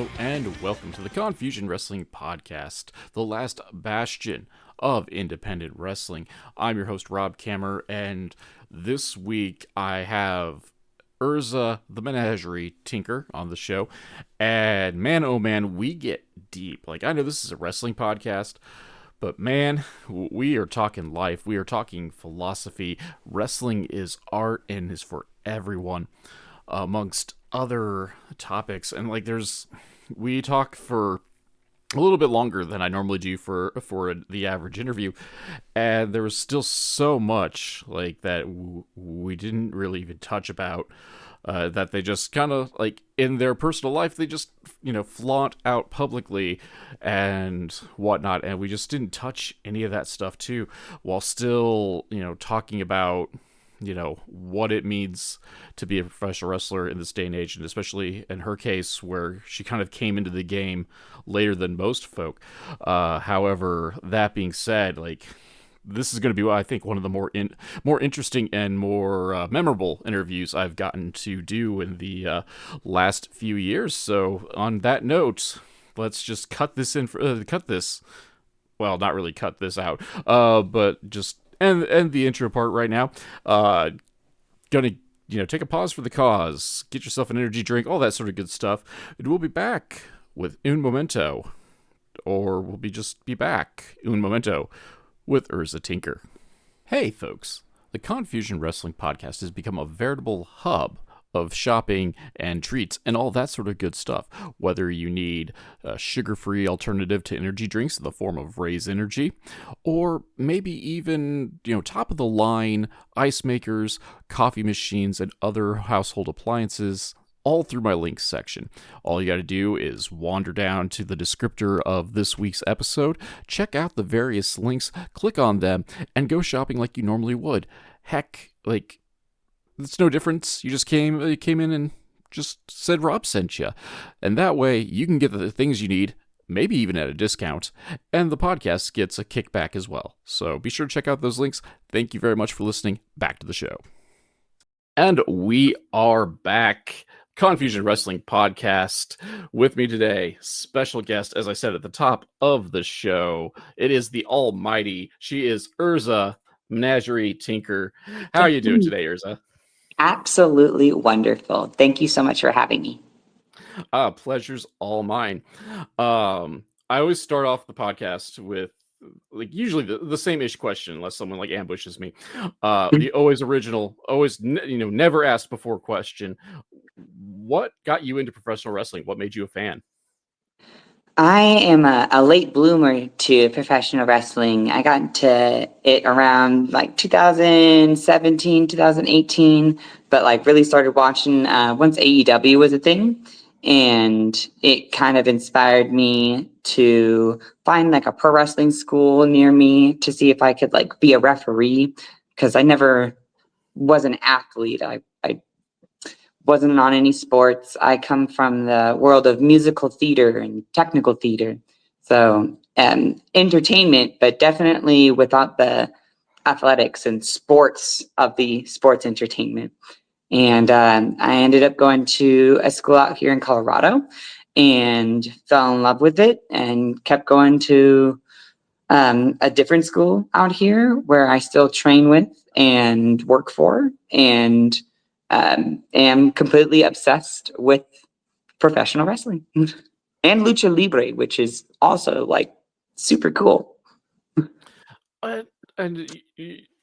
Hello and welcome to the Confusion Wrestling Podcast, the last bastion of independent wrestling. I'm your host, Rob Kammer, and this week I have Erza the Menagerie Tinker on the show. And man, oh man, we get deep. Like, I know this is a wrestling podcast, but man, we are talking life. We are talking philosophy. Wrestling is art and is for everyone, amongst other topics. And like, we talk for a little bit longer than I normally do for the average interview, and there was still so much like that we didn't really even touch about, that they just kind of like in their personal life they just flaunt out publicly and whatnot, and we just didn't touch any of that stuff too, while still talking about what it means to be a professional wrestler in this day and age, and especially in her case where she kind of came into the game later than most folk. However, that being said, like, this is going to be, I think, one of the more interesting and more memorable interviews I've gotten to do in the last few years. So on that note, let's just cut this well, not really cut this out, but just end the intro part right now. Gonna take a pause for the cause, get yourself an energy drink, all that sort of good stuff, and we'll be back with un momento, or we'll be back un momento with Erza Tinker. Hey folks, the Confusion Wrestling Podcast has become a veritable hub of shopping and treats and all that sort of good stuff. Whether you need a sugar-free alternative to energy drinks in the form of Raise Energy, or maybe even, top-of-the-line ice makers, coffee machines, and other household appliances, all through my links section. All you got to do is wander down to the descriptor of this week's episode, check out the various links, click on them, and go shopping like you normally would. Heck, like, it's no difference. You just came in and just said Rob sent you. And that way you can get the things you need, maybe even at a discount, and the podcast gets a kickback as well. So be sure to check out those links. Thank you very much for listening. Back to the show. And we are back. Confusion Wrestling Podcast. With me today, special guest, as I said at the top of the show, it is the almighty. She is Erza Menagerie Tinker. How are you doing today, Erza? Absolutely wonderful. Thank you so much for having me. Pleasure's all mine. I always start off the podcast with, like, usually the same-ish question, unless someone like ambushes me. The always original, always never asked before question. What got you into professional wrestling? What made you a fan? I am a late bloomer to professional wrestling. I got into it around like 2017, 2018, but like really started watching once AEW was a thing. And it kind of inspired me to find like a pro wrestling school near me to see if I could like be a referee, because I never was an athlete. I wasn't on any sports. I come from the world of musical theater and technical theater. So entertainment, but definitely without the athletics and sports of the sports entertainment. And I ended up going to a school out here in Colorado and fell in love with it and kept going to a different school out here where I still train with and work for, and am completely obsessed with professional wrestling and lucha libre, which is also like super cool. And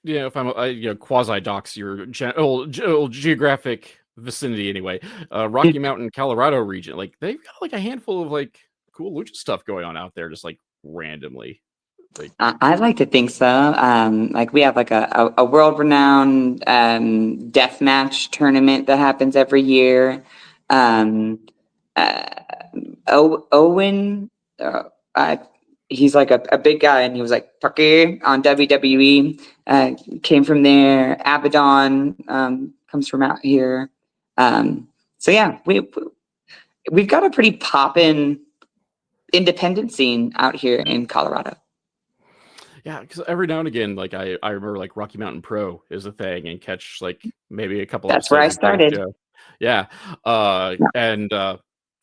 if I'm quasi dox your geographic vicinity anyway, Rocky Mountain, Colorado region, like they've got like a handful of like cool lucha stuff going on out there, just like randomly. Like, I like to think so. Like we have like a world-renowned deathmatch tournament that happens every year. Owen, he's like a big guy, and he was like Tucker on WWE. Came from there. Abaddon comes from out here. So yeah, we've got a pretty poppin' independent scene out here in Colorado. Yeah, because every now and again, like I remember like Rocky Mountain Pro is a thing, and catch like maybe a couple. That's where I started. Yeah, and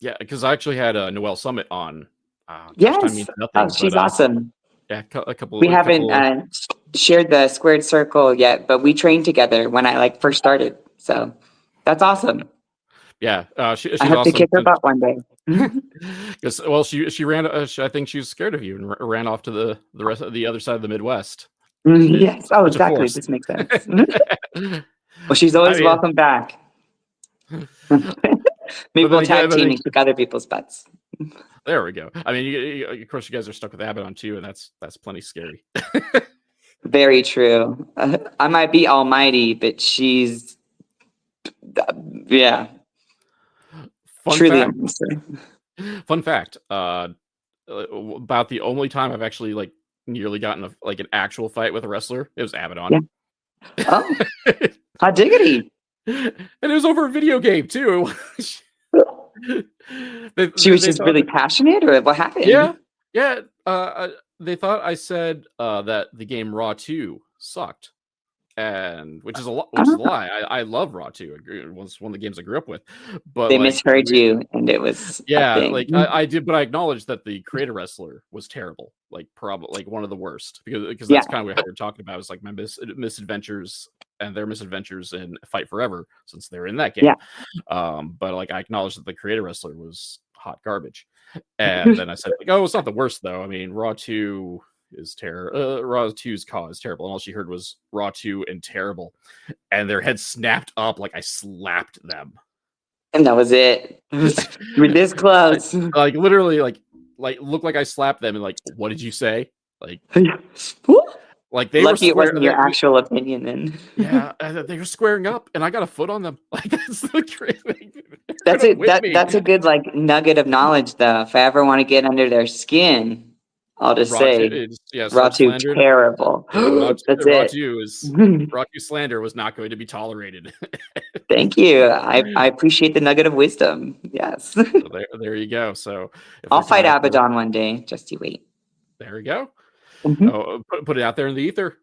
Yeah, because I actually had a Noelle Summit on. Gosh, time Yes. means Oh, nothing, but she's awesome. yeah, a We couple, haven't shared the squared circle yet, but we trained together when I like first started. So that's awesome. yeah, I she's hope to awesome. kick her butt one day. Because well, she ran. I think she was scared of you and ran off to the rest of the other side of the Midwest. Yes. Oh, Such a exactly. force. This makes sense. Well, she's I always mean, welcome back. Maybe but then we'll again, tag team and kick other people's butts. there we go. I mean, of course, you guys are stuck with Abaddon too, and that's plenty scary. Very true. I might be almighty, but she's, yeah, Fun truly a fact. monster. Fun fact. About the only time I've actually like nearly gotten an actual fight with a wrestler, it was Abaddon. Yeah. Oh, hot diggity. And it was over a video game too. She was They just thought really passionate, or what yeah, happened? yeah. They thought I said that the game Raw 2 sucked, and which is a lie. I love Raw 2. It was one of the games I grew up with, but They like misheard you, and it was a yeah, thing. like I did, but I acknowledged that the creator wrestler was terrible, like probably like one of the worst, because Yeah, that's kind of what we were talking about. It was like my misadventures and their misadventures in Fight Forever, since they're in that game. yeah. But like I acknowledged that the creator wrestler was hot garbage, and then I said like, oh, it's not the worst though. I mean, Raw 2 is terrible. Raw 2's cause terrible, and all she heard was Raw 2 and terrible, and their heads snapped up like I slapped them. And that was it. We're this close. Like literally, like looked like I slapped them, and like, what did you say? Like they Lucky were it wasn't your square. actual opinion then. Yeah, they were squaring up, and I got a foot on them. Like that's the crazy. That's a good like nugget of knowledge though. If I ever want to get under their skin, I'll just Raw 2, say Raw start 2 slandering. terrible. Yeah, That's Raw it. 2 is Raw 2 slander was not going to be tolerated. Thank you. I appreciate the nugget of wisdom. Yes. So there you go. So if I'll they're coming fight after, Abaddon one day. Just you wait. there we go. Mhm. Oh, put it out there in the ether.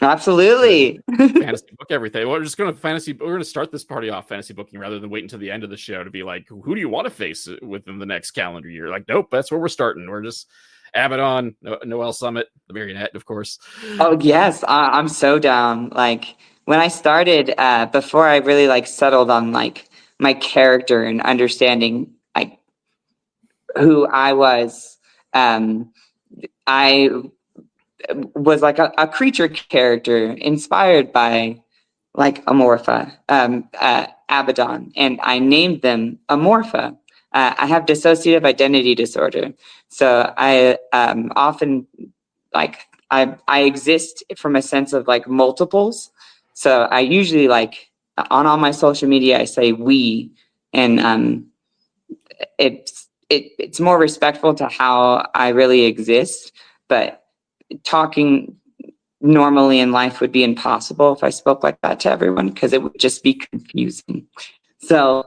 Absolutely. Fantasy book everything. We're just going to we're going to start this party off fantasy booking rather than wait until the end of the show to be like, who do you want to face within the next calendar year? Like, nope, that's where we're starting. We're just Abaddon, Noelle Summit, the Marionette, of course. Oh yes, I'm so down. Like when I started, before I really like settled on like my character and understanding like who I was, I was like a creature character inspired by like Amorpha, Abaddon, and I named them Amorpha. I have dissociative identity disorder, so I often like I exist from a sense of like multiples. So I usually like on all my social media I say we, and it's more respectful to how I really exist, but talking normally in life would be impossible if I spoke like that to everyone because it would just be confusing. So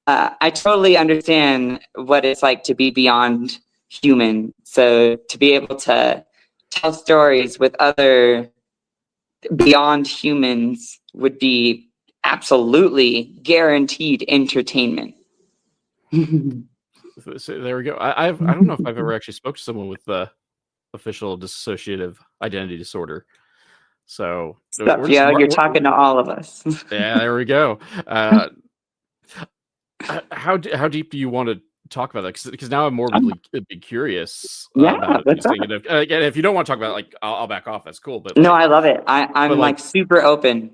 I totally understand what it's like to be beyond human. So to be able to tell stories with other beyond humans would be absolutely guaranteed entertainment. So there we go. I don't know if I've ever actually spoke to someone with the official dissociative identity disorder. So You're talking to all of us. yeah, there we go. How deep do you want to talk about that? Because now I'm morbidly curious about Let's talk. it. Again, if you don't want to talk about it, like I'll back off. That's cool. But no, I love it. I'm like super open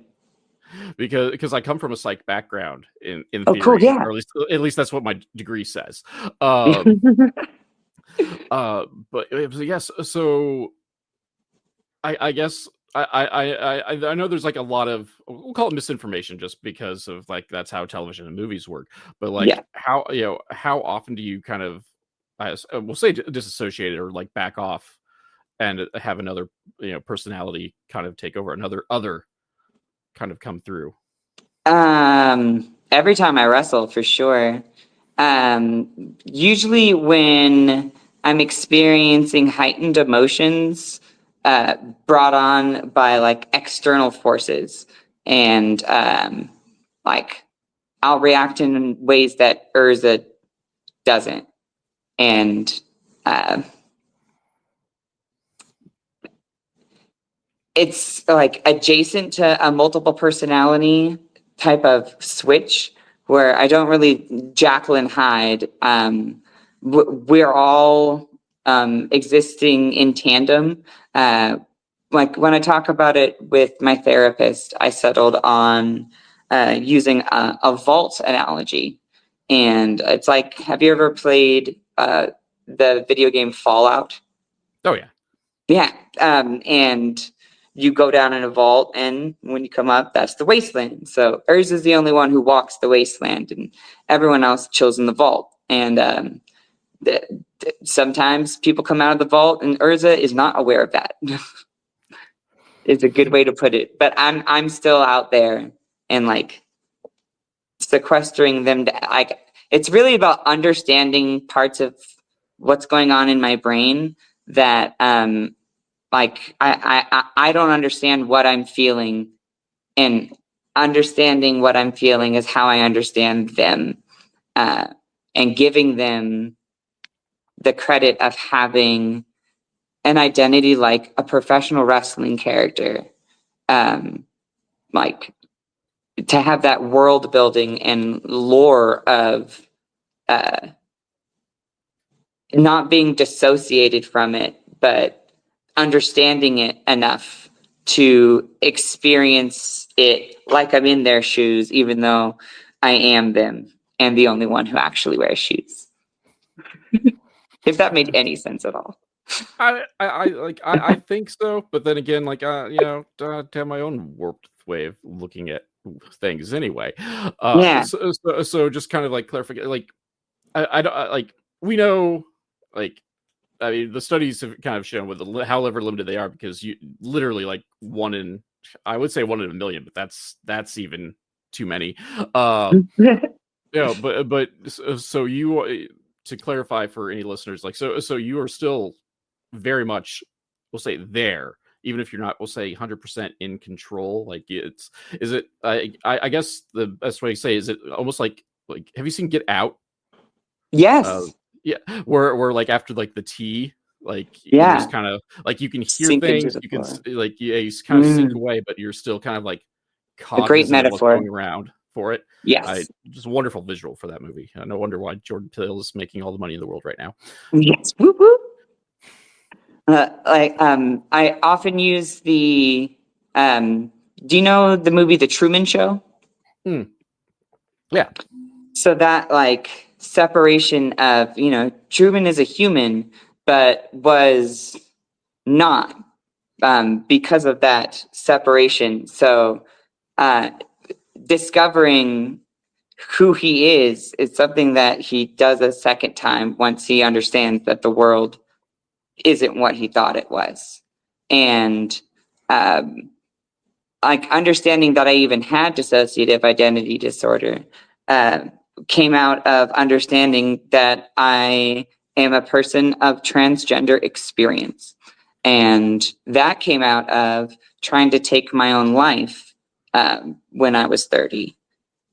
because I come from a psych background in theory, cool, yeah. or at least that's what my degree says. But yes, so I guess I know there's like a lot of, we'll call it misinformation just because of like that's how television and movies work. But like how often do you kind of we'll say disassociate or like back off and have another personality kind of take over, other kind of come through? Every time I wrestle, for sure. Usually when I'm experiencing heightened emotions brought on by like external forces, and like I'll react in ways that Erza doesn't. And it's like adjacent to a multiple personality type of switch where I don't really Jekyll and Hyde. We're all existing in tandem. Like when I talk about it with my therapist, I settled on using a vault analogy. And it's like, have you ever played the video game Fallout? Oh, yeah. Yeah. And you go down in a vault, and when you come up, that's the wasteland. So Erza is the only one who walks the wasteland, and everyone else chills in the vault. And sometimes people come out of the vault, and Erza is not aware of that. It's a good way to put it. But I'm still out there and like sequestering them to, like, it's really about understanding parts of what's going on in my brain that like I don't understand what I'm feeling, and understanding what I'm feeling is how I understand them, and giving them the credit of having an identity like a professional wrestling character, like to have that world building and lore of not being dissociated from it, but understanding it enough to experience it like I'm in their shoes, even though I am them and the only one who actually wears shoes. If that made any sense at all. I think so, but then again, like to have my own warped way of looking at things anyway. Yeah. So just kind of like clarify, like I don't like we know, like I mean the studies have kind of shown with however limited they are, because you literally like I would say 1 in a million, but that's even too many. Yeah, but so you, to clarify for any listeners, like so you are still very much, we'll say, there, even if you're not, we'll say, 100% in control. Like is it I guess the best way to say, is it almost like have you seen Get Out? Yes. Yeah, where like after like the tea, like you Yeah. just kind of like you can hear Sink into things, the you can floor. like you kind of sink away, but you're still kind of like A great cognizant of what's metaphor. going around for it. Yes. Just a wonderful visual for that movie. No wonder why Jordan Peele is making all the money in the world right now. Yes. Whoop, whoop. I often use the do you know the movie The Truman Show? Yeah. So that like separation of, Truman is a human, but was not, because of that separation. So discovering who he is something that he does a second time once he understands that the world isn't what he thought it was. And like understanding that I even had dissociative identity disorder came out of understanding that I am a person of transgender experience. And that came out of trying to take my own life when I was 30.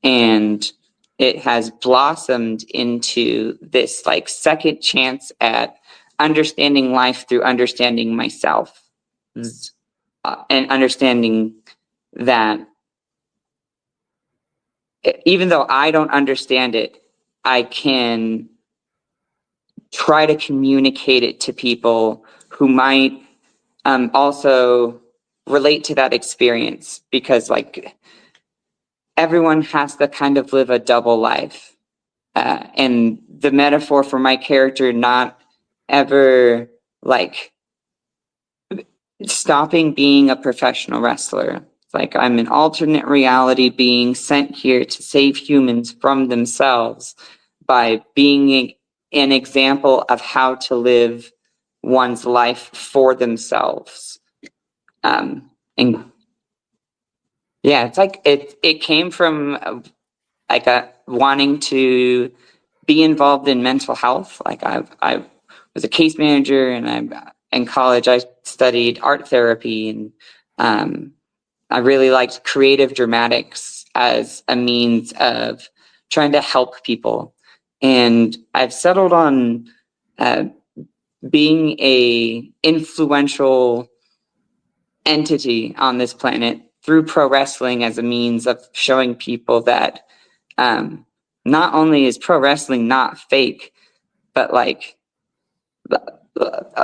And it has blossomed into this like second chance at understanding life through understanding myself, and understanding that even though I don't understand it, I can try to communicate it to people who might also relate to that experience, because like everyone has to kind of live a double life. And the metaphor for my character not ever like stopping being a professional wrestler. It's like I'm an alternate reality being sent here to save humans from themselves by being an example of how to live one's life for themselves. And yeah, it's like it came from like wanting to be involved in mental health. Like I was a case manager, and in college I studied art therapy, and I really liked creative dramatics as a means of trying to help people. And I've settled on being a influential entity on this planet through pro wrestling as a means of showing people that not only is pro wrestling not fake, but like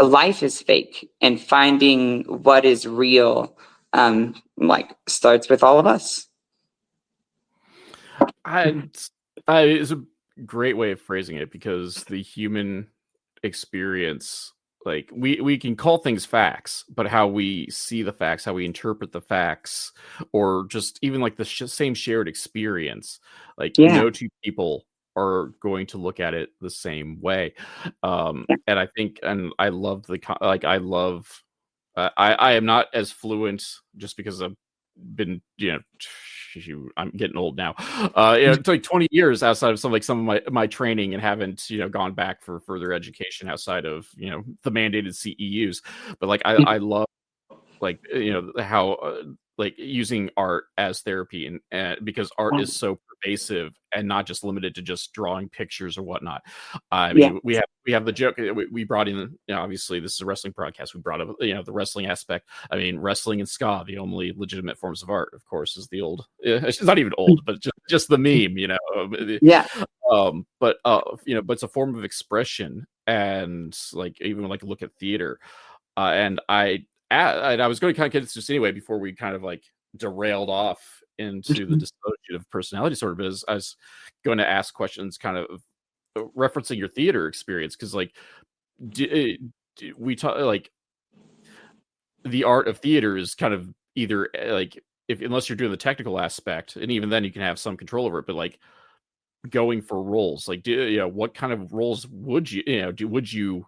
life is fake, and finding what is real like starts with all of us. It's a great way of phrasing it, because the human experience, like we can call things facts, but how we see the facts, how we interpret the facts, or just even like the same shared experience, like Yeah. no two people are going to look at it the same way. And I think, and I love I am not as fluent, just because I've been, I'm getting old now. It's like 20 years outside of some of my training, and haven't, gone back for further education outside of, the mandated CEUs. But like, I love, like, how like using art as therapy, and because art is so pervasive and not just limited to just drawing pictures or whatnot. I mean, we have the joke, we brought in, obviously this is a wrestling broadcast, we brought up, the wrestling aspect. I mean, wrestling and ska, the only legitimate forms of art, of course, is the old, it's not even old, but just the meme, Yeah. But but it's a form of expression. And like, even like look at theater, and I was going to kind of get into this anyway before we kind of like derailed off into the dissociative personality disorder. But I was going to ask questions kind of referencing your theater experience, because like we talk, like, the art of theater is kind of either like, if unless you're doing the technical aspect, and even then you can have some control over it, but like going for roles, like, what kind of roles would you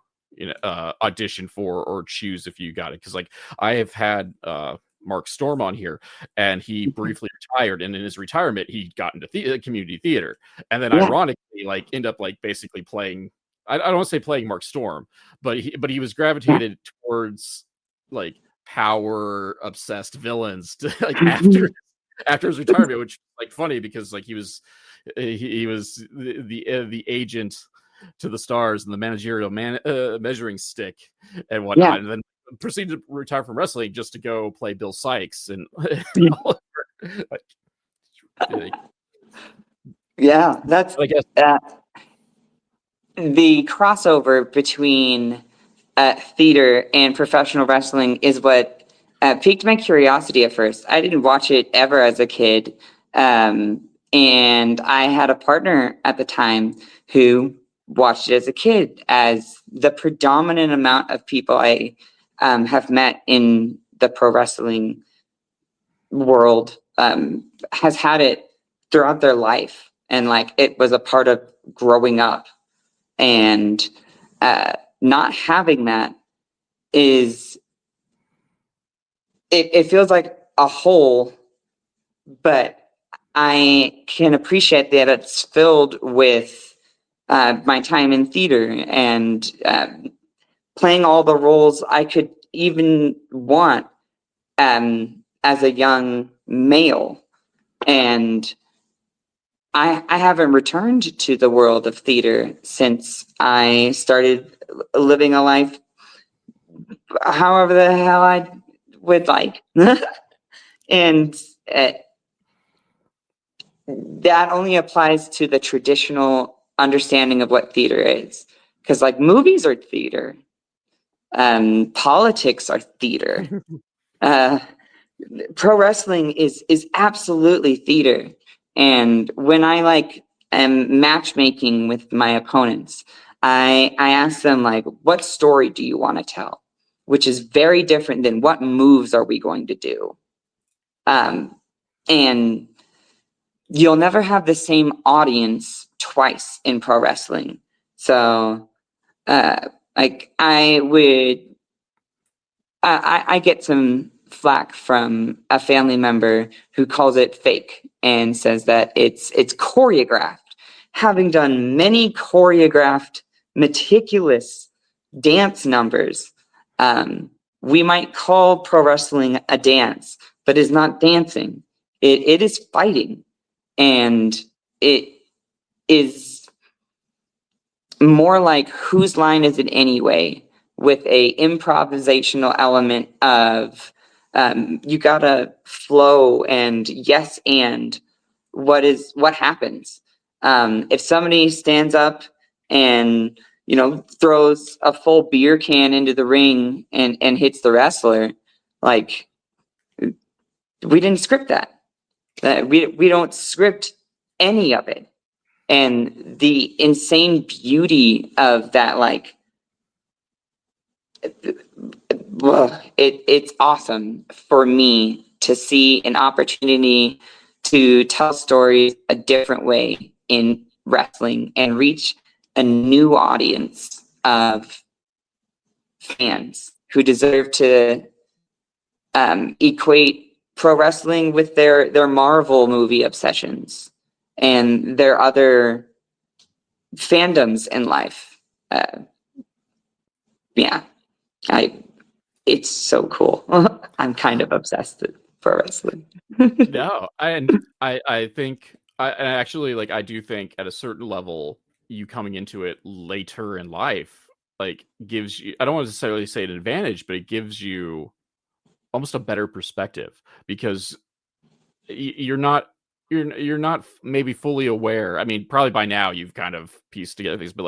audition for or choose if you got it? Because like, I have had Mark Storm on here, and he briefly retired, and in his retirement he got into community theater, and then ironically like end up like basically playing, I don't want to say playing Mark Storm, but he was gravitated towards like power obsessed villains to, like, after his retirement, which is like funny, because like he was the agent to the stars and the managerial measuring stick and whatnot, and then proceeded to retire from wrestling just to go play Bill Sykes and That's I guess. The crossover between theater and professional wrestling is what piqued my curiosity at first. I didn't watch it ever as a kid. And I had a partner at the time who watched it as a kid, as the predominant amount of people I have met in the pro wrestling world has had it throughout their life. And like, it was a part of growing up. And not having that is, it feels like a hole, but I can appreciate that it's filled with my time in theater, and playing all the roles I could even want as a young male. And I haven't returned to the world of theater since I started living a life however the hell I would like. And that only applies to the traditional understanding of what theater is. Because like, movies are theater. Politics are theater. Pro wrestling is absolutely theater. And when I like am matchmaking with my opponents, I ask them like, what story do you want to tell? Which is very different than what moves are we going to do. And you'll never have the same audience twice in pro wrestling. So like, I get some flack from a family member who calls it fake and says that it's choreographed. Having done many choreographed, meticulous dance numbers, we might call pro wrestling a dance, but it's not dancing. It is fighting, and it is more like whose line is it anyway, with a improvisational element of you gotta flow and yes and what happens if somebody stands up and throws a full beer can into the ring and hits the wrestler. Like, we didn't script that. We don't script any of it. And the insane beauty of that, like, well, it's awesome for me to see an opportunity to tell stories a different way in wrestling and reach a new audience of fans who deserve to equate pro wrestling with their Marvel movie obsessions and their other fandoms in life. Yeah, it's so cool. I'm kind of obsessed with pro wrestling. No, I think and actually, like, I do think at a certain level, you coming into it later in life, like, gives you, I don't want to necessarily say an advantage, but it gives you almost a better perspective, because you're not maybe fully aware. I mean, probably by now you've kind of pieced together things, but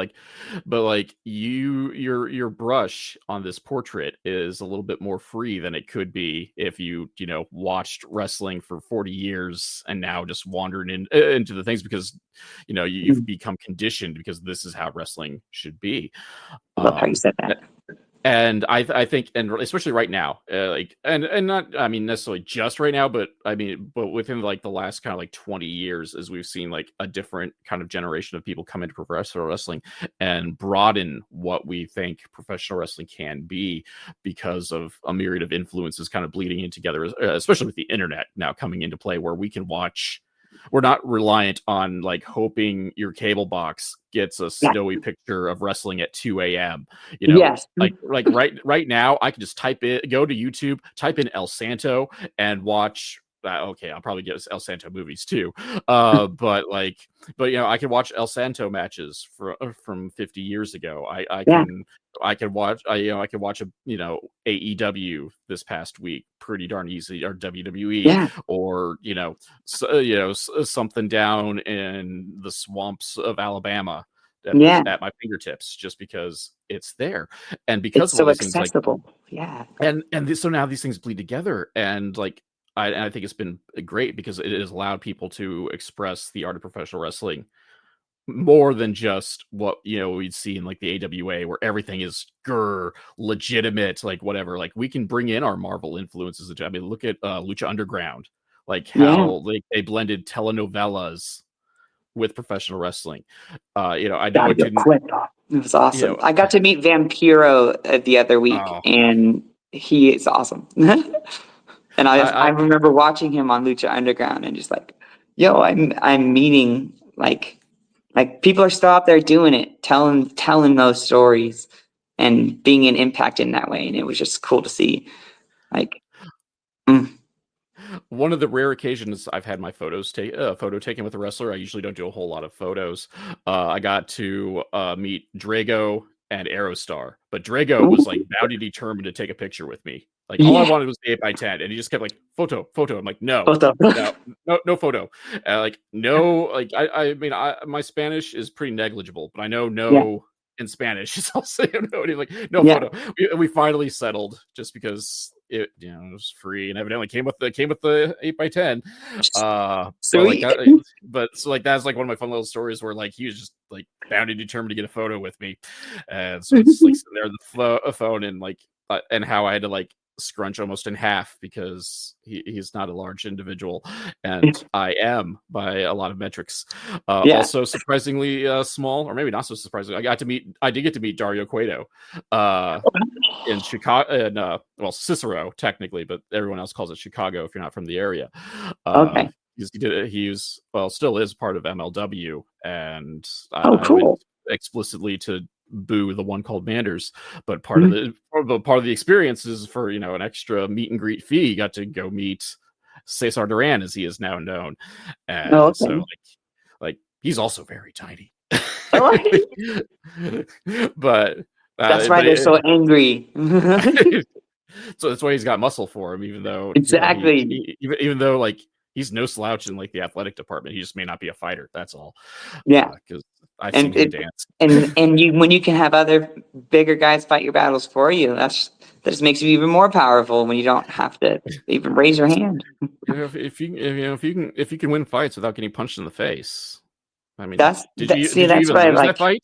like your brush on this portrait is a little bit more free than it could be if you watched wrestling for 40 years and now just wandered into the things, because you've become conditioned because this is how wrestling should be. I love how you said that. And I think, and especially right now, like, and not, I mean, necessarily just right now, but I mean, but within like the last kind of like 20 years, as we've seen like a different kind of generation of people come into professional wrestling and broaden what we think professional wrestling can be, because of a myriad of influences kind of bleeding in together, especially with the internet now coming into play, where we can watch. We're not reliant on like hoping your cable box gets a snowy picture of wrestling at 2 a.m. Yes. Like right now, I can just go to YouTube, type in El Santo, and watch. Okay, I'll probably get El Santo movies too, but I can watch El Santo matches from 50 years ago. I can watch a AEW this past week pretty darn easy, or WWE, or something down in the swamps of Alabama at my fingertips, just because it's there, and because it's of all so these accessible. Things, so now these things bleed together, and like I think it's been great because it has allowed people to express the art of professional wrestling more than just what we'd see in like the AWA, where everything is legitimate, like whatever. Like, we can bring in our Marvel influences. I mean, look at Lucha Underground, like how they blended telenovelas with professional wrestling. I know it didn't. It was awesome. I got to meet Vampiro the other week, and he is awesome. And I remember watching him on Lucha Underground and just like, yo, I'm meeting like people are still out there doing it, telling those stories and being an impact in that way. And it was just cool to see. Like, one of the rare occasions I've had my photo taken with a wrestler. I usually don't do a whole lot of photos. I got to meet Drago and Aerostar, but Drago was like bound and determined to take a picture with me. Like, all I wanted was the 8x10, and he just kept like, photo. I'm like, no photo. Like, no, like, I mean, my Spanish is pretty negligible, but I know in Spanish is also like, no photo. We finally settled, just because it was free and evidently came with the 8x10. But so like that's like one of my fun little stories where like he was just like bound and determined to get a photo with me, and so it's like sitting there on the phone, and like and how I had to like scrunch almost in half because he's not a large individual, and I am by a lot of metrics. Also surprisingly small, or maybe not so surprising. I did get to meet Dario Cueto in Chicago, and Cicero technically, but everyone else calls it Chicago if you're not from the area. Still is part of MLW, and I went explicitly to boo the one called Manders, but part of the experience is for an extra meet and greet fee, got to go meet Cesar Duran, as he is now known, and so like he's also very tiny. but That's why but they're so angry. so that's why he's got muscle for him, even though Exactly. even though like he's no slouch in like the athletic department. He just may not be a fighter. That's all. Yeah. Because I've seen And him dance. you, when you can have other bigger guys fight your battles for you, that just makes you even more powerful when you don't have to even raise your hand. If you can win fights without getting punched in the face, I mean, That's that. See, did you that's even what I lose that like. fight?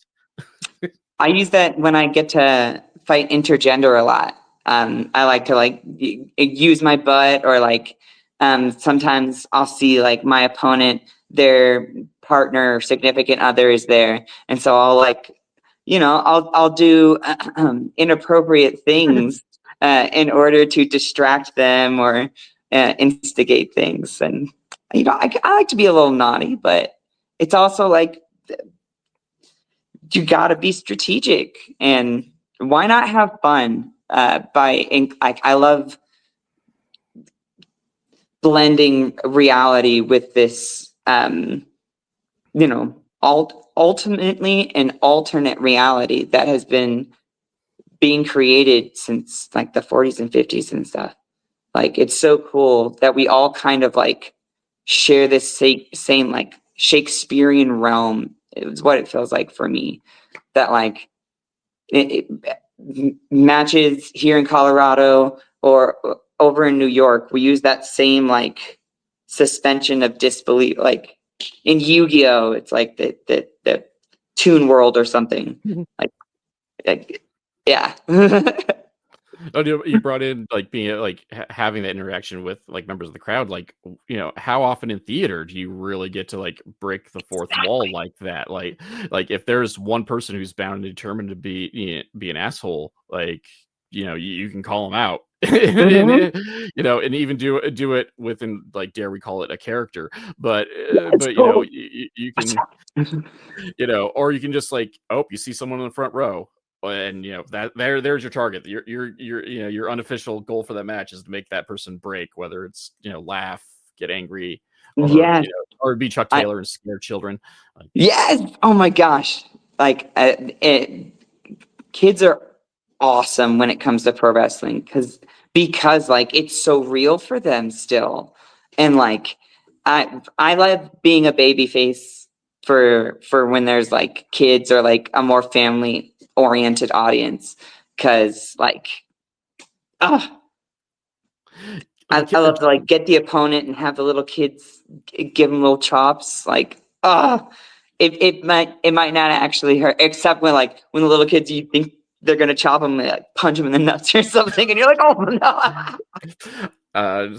I use that when I get to fight intergender a lot. I like to like use my butt, or like sometimes I'll see like my opponent, their partner or significant other is there, and so I'll like, I'll do inappropriate things in order to distract them or instigate things. And I like to be a little naughty, but it's also like you got to be strategic, and why not have fun? I love blending reality with this, ultimately an alternate reality that has been being created since like the 40s and 50s and stuff. Like, it's so cool that we all kind of like share this same like Shakespearean realm. It was what it feels like for me. That like it matches here in Colorado or over in New York. We use that same like suspension of disbelief. Like in Yu-Gi-Oh, it's like the Toon World or something. Like yeah. Oh, you brought in like being like having that interaction with like members of the crowd. Like, how often in theater do you really get to like break the fourth wall like that? Like if there's one person who's bound and determined to be an asshole, like you can call him out. Mhm. And even do it within, like, dare we call it, a character, but It's cool. you can, or you can just like, oh, you see someone in the front row, and that there's your target. Your unofficial goal for that match is to make that person break, whether it's laugh, get angry, or Yes. or be Chuck I Taylor and scare children. Like, yes. Oh my gosh. Like kids are awesome when it comes to pro wrestling because like it's so real for them still. And like I love being a baby face for when there's like kids or like a more family oriented audience, because like oh, I love to like get the opponent and have the little kids give them little chops. Like it might not actually hurt, except when the little kids, you think they're gonna chop them, like punch them in the nuts or something, and you're like, oh no.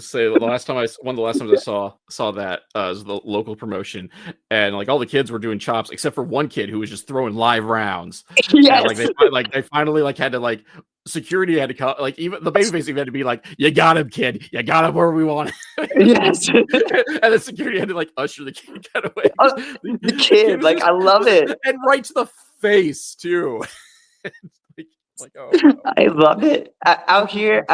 Say one of the last times I saw that was the local promotion, and like all the kids were doing chops except for one kid who was just throwing live rounds, and like Yes. they finally like had to like security had to come, like even the babyface even had to be like, you got him, kid, you got him where we want him. Yes. And the security had to like usher the kid away. The The kid kid, was like, I love it. and right to the face too. like oh no. I love it. Out here,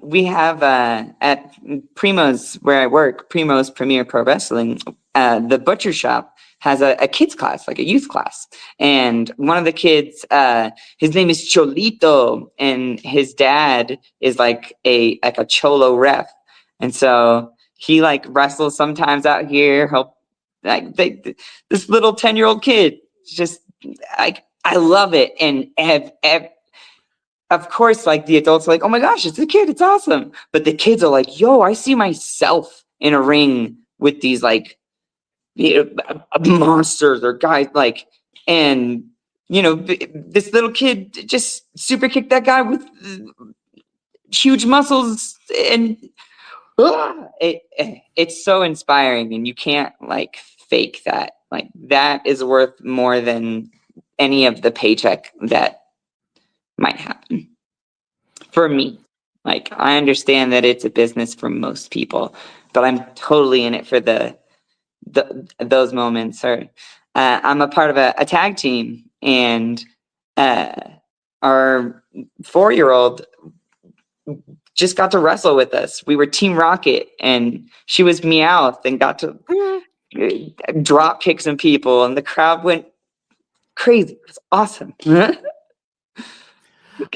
we have at Primo's, where I work, Primo's Premier Pro Wrestling, the butcher shop has a kids class, like a youth class. And one of the kids, his name is Cholito, and his dad is like a cholo ref. And so he like wrestles sometimes out here. This little 10-year-old kid, just like, I love it. And of course, like the adults are like, oh my gosh, it's a kid, it's awesome. But the kids are like, yo, I see myself in a ring with these like monsters or guys, like, and this little kid just super kicked that guy with huge muscles, and it's so inspiring, and you can't like fake that. Like, that is worth more than any of the paycheck that might happen. For me, like, I understand that it's a business for most people, but I'm totally in it for those moments. Or I'm a part of a tag team, and our 4-year-old just got to wrestle with us. We were Team Rocket, and she was Meowth and got to drop kick some people, and the crowd went crazy. It's awesome.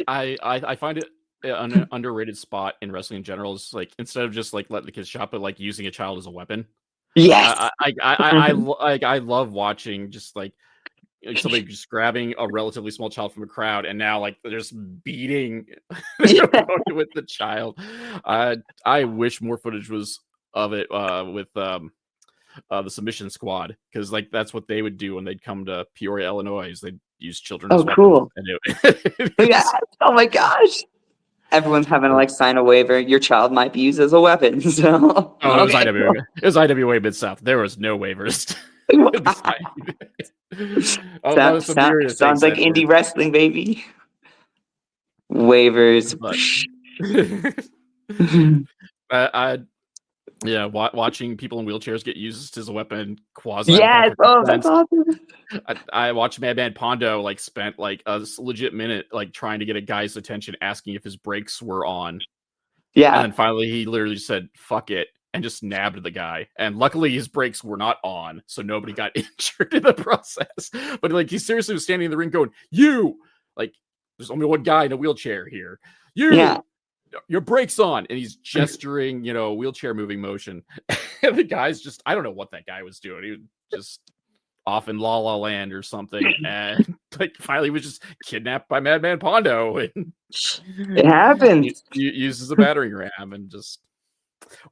I find it an underrated spot in wrestling in general is like instead of just like letting the kids shop, but like using a child as a weapon. Like Yes. I love watching just like somebody just grabbing a relatively small child from a crowd and now like they're just beating their opponent with the child. I wish more footage was of it with the submission squad, because like that's what they would do when they'd come to Peoria, Illinois. They'd use children as Oh, weapons, cool. and Yeah. Oh my gosh. Everyone's having to like sign a waiver. Your child might be used as a weapon. So oh, it was okay, IWA. cool. It was IWA Mid South. There was no waivers. A lot of some serious things Sounds like said were, indie wrestling, baby. Waivers. but I yeah, watching people in wheelchairs get used as a weapon quasi without Yes. fucking Oh, that's sense. awesome. I watched Madman Pondo like spent like a legit minute like trying to get a guy's attention, asking if his brakes were on, and Yeah. then finally he literally said "fuck it" and just nabbed the guy. And luckily his brakes were not on, so nobody got injured in the process. But like he seriously was standing in the ring going, "You, like, there's only one guy in a wheelchair here. You." Yeah. Your brakes on, and he's gesturing, wheelchair moving motion. And the guy's just, I don't know what that guy was doing. He was just off in La La Land or something, and like finally was just kidnapped by Madman Pondo, and It happens. uses a battering ram, and just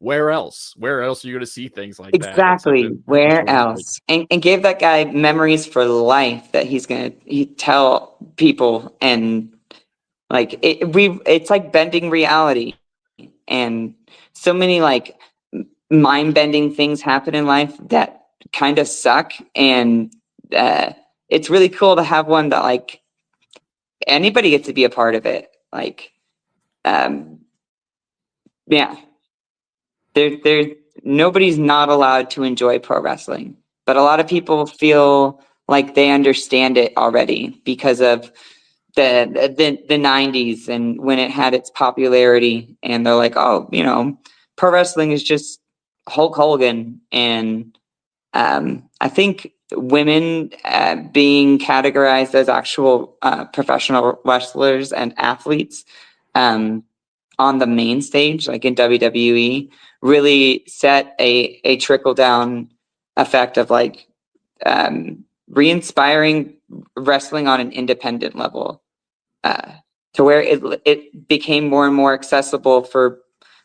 where else are you going to see things like that? Exactly. Where else? And gave that guy memories for life that he's gonna tell people, and like it's like bending reality, and so many like mind bending things happen in life that kind of suck, and it's really cool to have one that like anybody gets to be a part of it. Like, yeah, there nobody's not allowed to enjoy pro wrestling, but a lot of people feel like they understand it already because of the 90s and when it had its popularity, and they're like, oh, pro wrestling is just Hulk Hogan. And I think women being categorized as actual professional wrestlers and athletes on the main stage, like in WWE, really set a trickle down effect of like re-inspiring wrestling on an independent level, to where it became more and more accessible for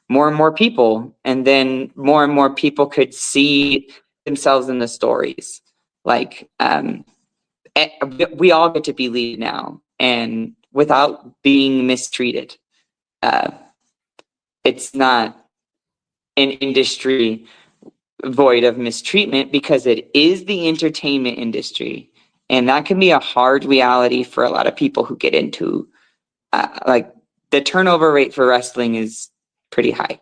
more and more people, and then more and more people could see themselves in the stories. Like, we all get to be lead now, and without being mistreated. It's not an industry void of mistreatment, because it is the entertainment industry, and that can be a hard reality for a lot of people who get into like the turnover rate for wrestling is pretty high.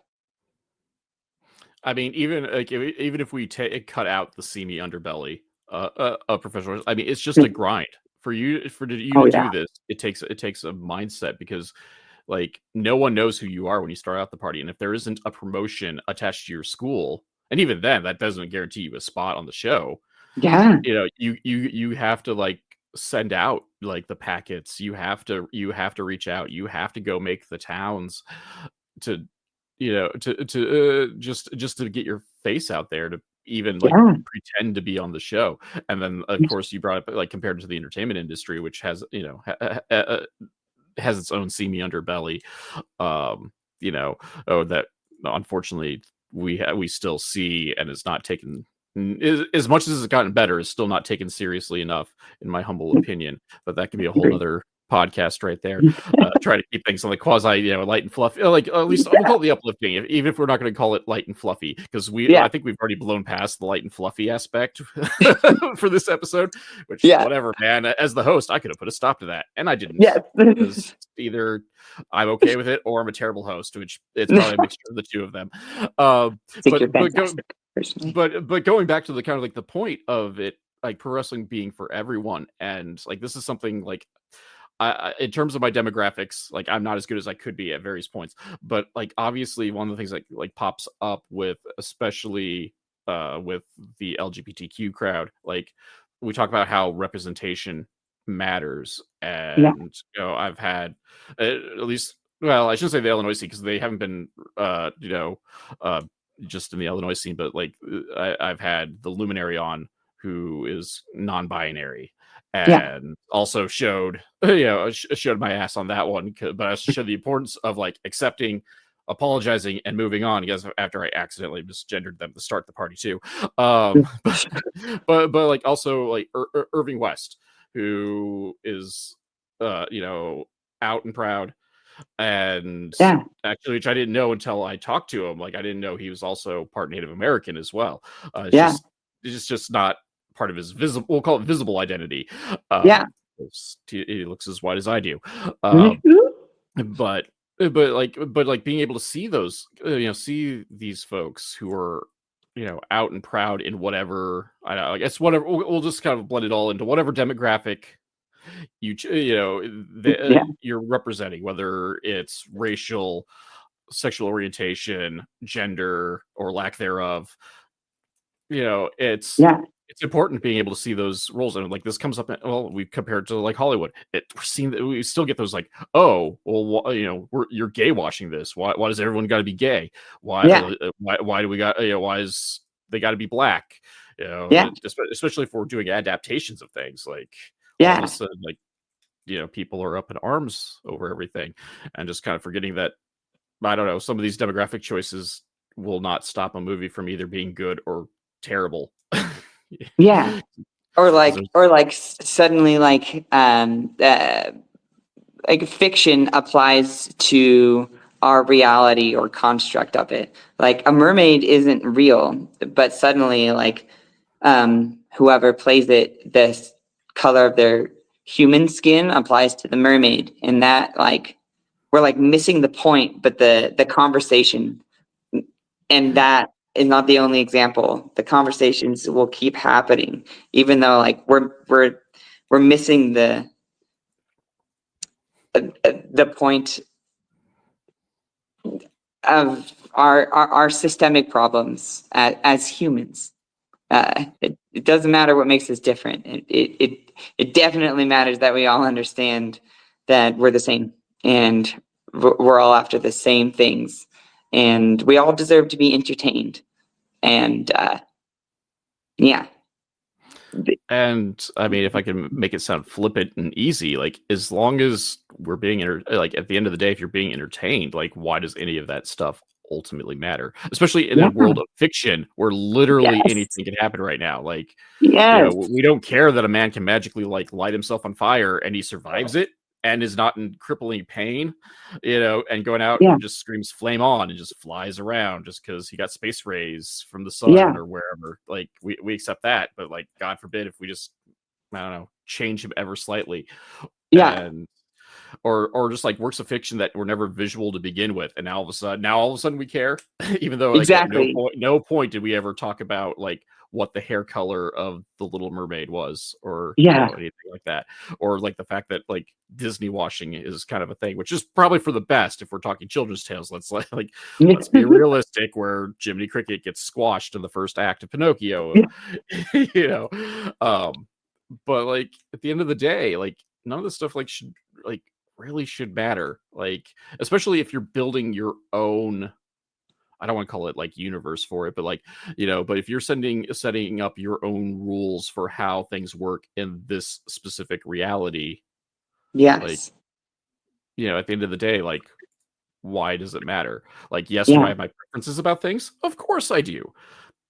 I mean, even if we cut out the seamy underbelly of professional, I mean, it's just a grind for you to do this. It takes a mindset, because like no one knows who you are when you start out the party, and if there isn't a promotion attached to your school, and even then that doesn't guarantee you a spot on the show. Yeah. You have to like send out like the packets. You have to reach out. You have to go make the towns to just to get your face out there, to even like pretend to be on the show. And then of course you brought up like compared to the entertainment industry, which has has its own seamy underbelly, that unfortunately we still see, and is not taken, as much as it's gotten better, is still not taken seriously enough, in my humble opinion. But that could be a whole other podcast right there. Try to keep things on the quasi, light and fluffy. Like at least we'll call it the uplifting, even if we're not going to call it light and fluffy, because I think we've already blown past the light and fluffy aspect for this episode. Which whatever, man. As the host, I could have put a stop to that, and I didn't. Because either I'm okay with it, or I'm a terrible host, which it's probably a mixture of the two of them. But going back to the kind of like the point of it, like pro wrestling being for everyone, and like this is something like, in terms of my demographics, like I'm not as good as I could be at various points, but like obviously one of the things that like pops up with, especially with the LGBTQ crowd, like we talk about how representation matters. Yeah. And I've had at least, well, I shouldn't say the Illinois scene because they haven't been uh just in the Illinois scene, but like I've had the Luminary on, who is non-binary, Yeah. and also showed showed my ass on that one, but I also showed the importance of like accepting, apologizing, and moving on, because after I accidentally misgendered them to start the party too. But like also like Irving West, who is out and proud, and Yeah. actually, which I didn't know until I talked to him. Like, I didn't know he was also part Native American as well. Yeah. It's just not part of his visible, we'll call it visible identity. Yeah. He looks as white as I do. Mhm. But but being able to see those, see these folks who are, out and proud in whatever, I guess whatever, we'll just kind of blend it all into whatever demographic Yeah. you're representing, whether it's racial, sexual orientation, gender, or lack thereof. It's Yeah. important being able to see those roles, and like this comes up. Well, we compared to like Hollywood. We're seeing that we still get those like, oh, well, you're gay washing this. Why does everyone got to be gay? Yeah. Why do we got why is they got to be black? Yeah. Especially if we're doing adaptations of things, like all of a Yeah. sudden, like people are up in arms over everything, and just kind of forgetting that, I don't know, some of these demographic choices will not stop a movie from either being good or terrible. Yeah. Or like, suddenly like fiction applies to our reality or construct of it. Like a mermaid isn't real, but suddenly like whoever plays it, this color of their human skin applies to the mermaid, and that like we're like missing the point, but the conversation, and that is not the only example. The conversations will keep happening, even though like we're missing the point of our systemic problems as humans. It doesn't matter what makes us different. It definitely matters that we all understand that we're the same, and we're all after the same things, and we all deserve to be entertained. And yeah, And I mean, if I can make it sound flippant and easy, like as long as we're being like at the end of the day, if you're being entertained, like why does any of that stuff ultimately matter? Especially in a yeah, world of fiction where literally yes, anything can happen right now. Like, yes, we don't care that a man can magically like light himself on fire and he survives it and is not in crippling pain, and going out yeah, and just screams flame on and just flies around just because he got space rays from the sun yeah, or wherever. Like we accept that, but like God forbid if we just, I don't know, change him ever slightly, yeah, and or just like works of fiction that were never visual to begin with, and now all of a sudden we care, even though like at exactly, no point did we ever talk about like what the hair color of the Little Mermaid was, or yeah, anything like that, or like the fact that like Disney washing is kind of a thing, which is probably for the best if we're talking children's tales. Let's be realistic, where Jiminy Cricket gets squashed in the first act of Pinocchio, you know. But like at the end of the day, like none of this stuff like should like really should matter. Like especially if you're building your own, I don't want to call it like universe for it, but like, but if you're setting up your own rules for how things work in this specific reality, like, yes, at the end of the day, like, why does it matter? Like, yes, do I yeah, have my preferences about things? Of course I do.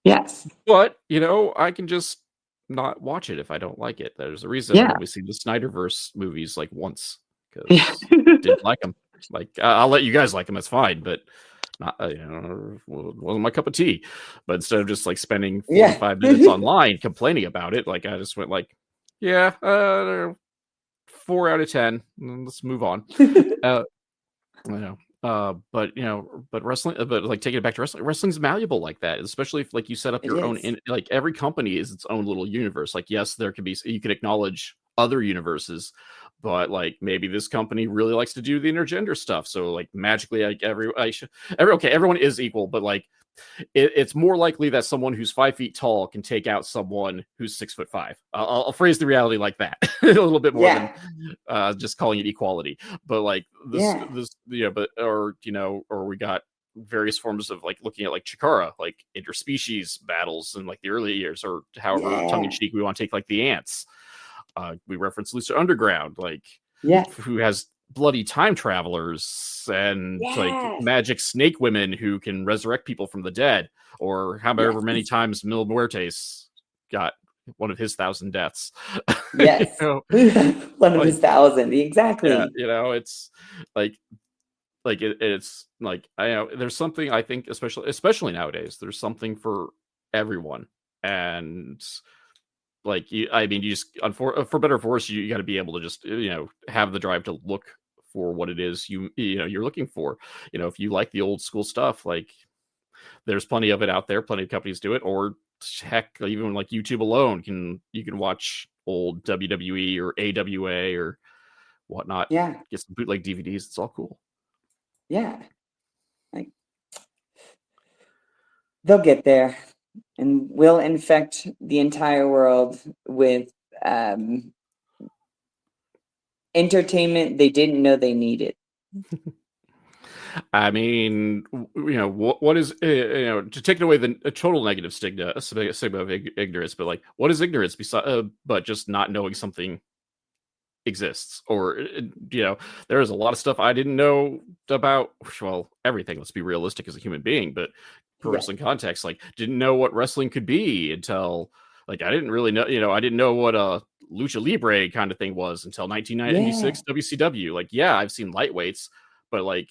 yes, But, I can just not watch it if I don't like it. There's a reason I've yeah, only seen the Snyderverse movies like once, yeah, because didn't like them. Like, I'll let you guys like them. That's fine, but not, wasn't my cup of tea. But instead of just like spending yeah, 45 minutes online complaining about it, like I just went like, yeah, 4 out of 10. Let's move on. I know. But wrestling, but like taking it back to wrestling, wrestling's malleable like that, especially if like you set up it your own, is, like every company is its own little universe. Like, yes, there can be, you can acknowledge other universes, but like maybe this company really likes to do the intergender stuff, so like magically like everyone is equal, but like it's more likely that someone who's 5 feet tall can take out someone who's 6'5". I'll phrase the reality like that a little bit more than Yeah. just calling it equality. But like Yeah. but or we got various forms of like looking at like Chikara, like interspecies battles in like the early years, or however tongue in Yeah. cheek we want to take like the ants. We reference Lucifer Underground, like Yeah. who has bloody time travelers and like Yeah. magic snake women who can resurrect people from the dead, or however many Yes. times Mil Muertes got one of his 1,000 deaths. you Yes. know, One of like his 1,000. yeah, Exactly. it's like it's like I know there's something I think especially nowadays there's something for everyone, and like I mean you just for better or for worse you got to be able to just have the drive to look for what it is you're looking for. If you like the old school stuff, like there's plenty of it out there, plenty of companies do it, or heck, even like YouTube alone you can watch old WWE or AWA or whatnot, Yeah. get some bootleg DVDs. It's all cool. Yeah. Like they'll get there, and we'll infect the entire world with entertainment they didn't know they needed. I mean, what is to take away the total negative stigma of ignorance, but like, what is ignorance besides but just not knowing something exists, or there is a lot of stuff I didn't know about. Well, everything. Let's be realistic as a human being, but for Yeah. wrestling context, like didn't know what wrestling could be until like I didn't really know. I didn't know what a lucha libre kind of thing was until Yeah. 1996 WCW. Like, yeah, I've seen lightweights, but like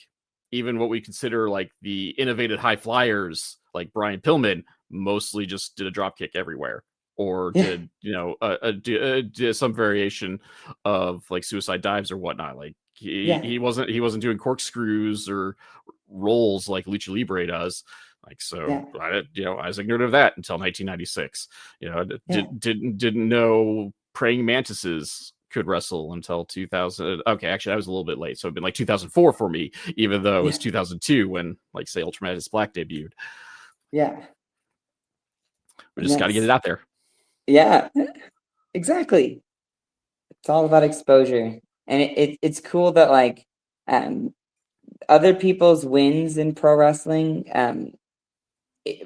even what we consider like the innovative high flyers, like Brian Pillman, mostly just did a drop kick everywhere, or Yeah. did did some variation of like suicide dives or whatnot. Like Yeah. he wasn't doing corkscrews or rolls like Lucha Libre does. Like so, Yeah. I was ignorant of that until 1996. Yeah. Didn't know praying mantises could wrestle until 2000. Okay, actually, I was a little bit late, so it'd been like 2004 for me, even though it was Yeah. 2002 when like say Ultraman Black debuted. Yeah. We And just got to get it that's out there. yeah. Exactly. It's all about exposure, and it's cool that like um other people's wins in pro wrestling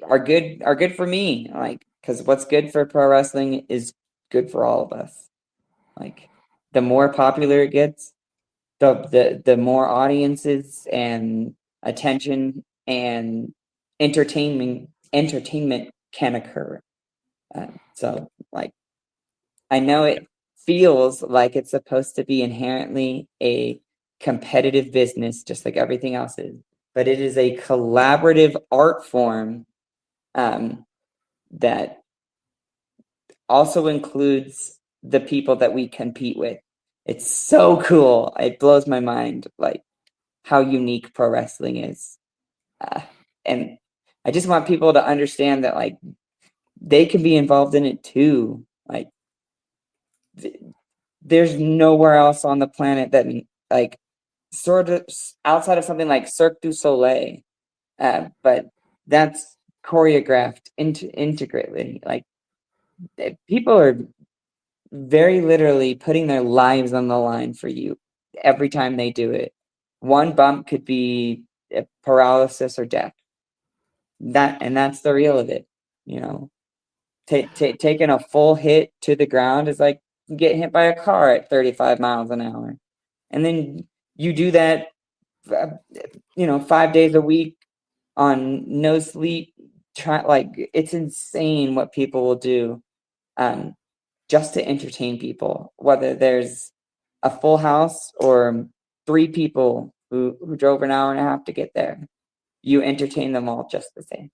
are good for me, like because what's good for pro wrestling is good for all of us. Like the more popular it gets, the more audiences and attention and entertainment can occur. So like I know it feels like it's supposed to be inherently a competitive business, just like everything else is, but it is a collaborative art form that also includes the people that we compete with. It's so cool. It blows my mind, like how unique pro wrestling is. And I just want people to understand that, like, they can be involved in it too. Like, there's nowhere else on the planet that, like, sort of outside of something like Cirque du Soleil, but that's choreographed integrally. Like, people are very literally putting their lives on the line for you every time they do it. One bump could be paralysis or death. That's the real of it, you know. Taking a full hit to the ground is like getting hit by a car at 35 miles an hour, and then you do that, 5 days a week on no sleep. It's insane what people will do. Just to entertain people, whether there's a full house or 3 people who drove an hour and a half to get there. You entertain them all just the same.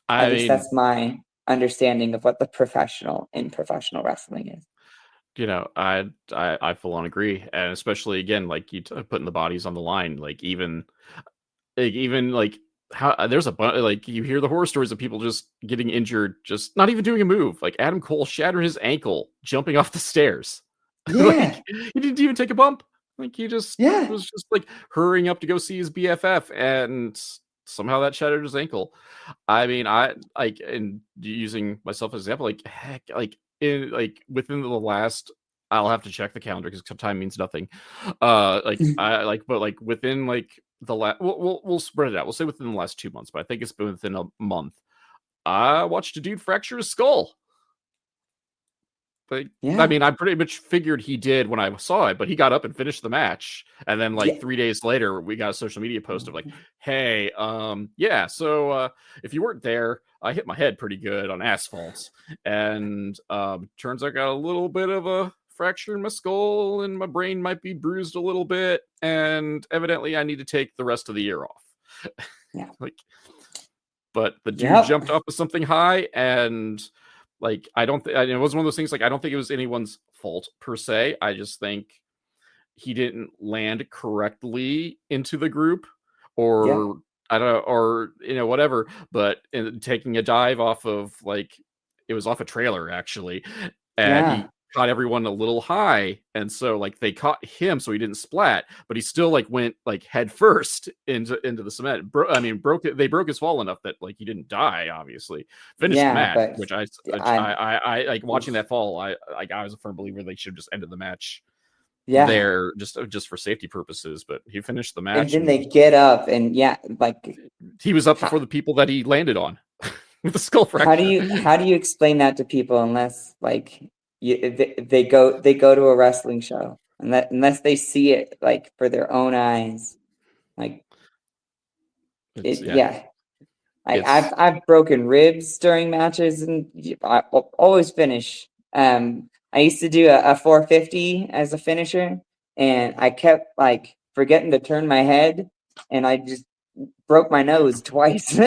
I At least mean, that's my understanding of what the professional in professional wrestling is. I full on agree, and especially again, like putting the bodies on the line, like even like how there's like you hear the horror stories of people just getting injured, just not even doing a move. Like Adam Cole shattered his ankle jumping off the stairs. Yeah. Like he didn't even take a bump. Like he just Yeah. was just like hurrying up to go see his BFF, and somehow that shattered his ankle. I mean, I like, and using myself as an example, like heck, like in like within the last, I'll have to check the calendar because time means nothing. Like I like, but like within like the last, we'll spread it out. We'll say within the last 2 months, but I think it's been within a month. I watched a dude fracture his skull. Like, I Yeah. mean, I pretty much figured he did when I saw it, but he got up and finished the match. And then like Yeah. 3 days later, we got a social media post of like, hey, yeah, so if you weren't there, I hit my head pretty good on asphalt. And turns out I got a little bit of a fracture in my skull and my brain might be bruised a little bit. And evidently I need to take the rest of the year off. Yeah. Like, but the dude Yep. jumped off of something high, and like I don't it was one of those things, like I don't think it was anyone's fault per se. I just think he didn't land correctly into the group, Yeah. or I don't know, or whatever, but taking a dive off of like, it was off a trailer actually, and Yeah. he caught everyone a little high, and so like they caught him so he didn't splat, but he still like went like head first into the cement. I mean, broke it. They broke his fall enough that like he didn't die. Obviously, finished the Yeah. match, But which I like watching oof. that fall. I was a firm believer they should have just ended the match Yeah. there, just for safety purposes. But he finished the And match, then and they get up and yeah, like he was up how, before the people that he landed on with a skull how do fracture. you explain that to people unless like they go to a wrestling show unless they see it like for their own eyes, like It's it, yeah, yeah. it's I've broken ribs during matches, and I always finish. I used to do a 450 as a finisher, and I kept like forgetting to turn my head, and I just broke my nose twice.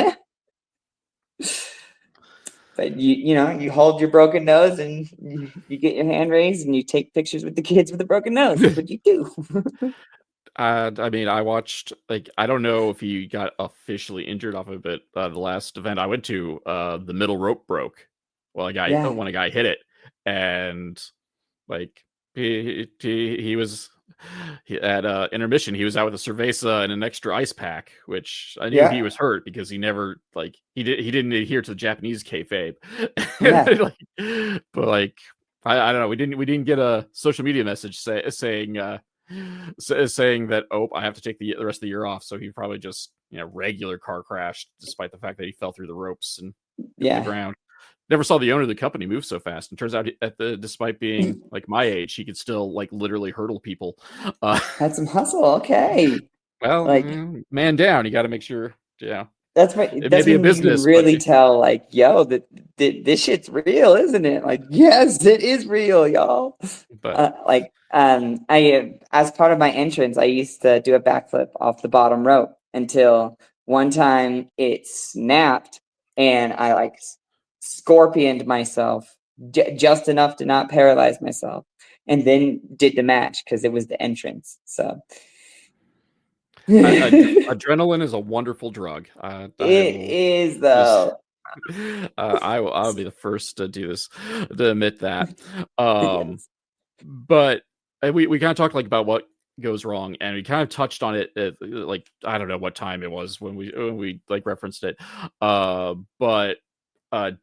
But you hold your broken nose, and you get your hand raised, and you take pictures with the kids with a broken nose. That's what you do. I mean, I watched, like, I don't know if he got officially injured off of it. The last event I went to, the middle rope broke. Well, Yeah, when a guy hit it, and like he was at intermission. He was out with a cerveza and an extra ice pack, which I knew he yeah, was hurt because he never like he didn't adhere to the Japanese kayfabe. yeah, But like I don't know. We didn't get a social media message saying saying that, oh, I have to take the rest of the year off. So he probably just regular car crashed, despite the fact that he fell through the ropes and hit the yeah. ground. Never saw the owner of the company move so fast. And turns out, despite being like my age, he could still like literally hurdle people. Uh, Had some hustle. Okay, well, like. man down. You got to make sure. Yeah, it may That's be a when you can business, but really tell, like, yo, this shit's real, isn't it? Like, yes, it is real, y'all. but As part of my entrance, I used to do a backflip off the bottom rope until one time it snapped and I like scorpioned myself just enough to not paralyze myself, and then did the match because it was the entrance. So it adrenaline is a wonderful drug. I will is just. though. I'll be the first to do this, to admit that. Um, Yes. but we kind of talked like about what goes wrong, and we kind of touched on it at, like, I don't know what time it was when we like referenced it. But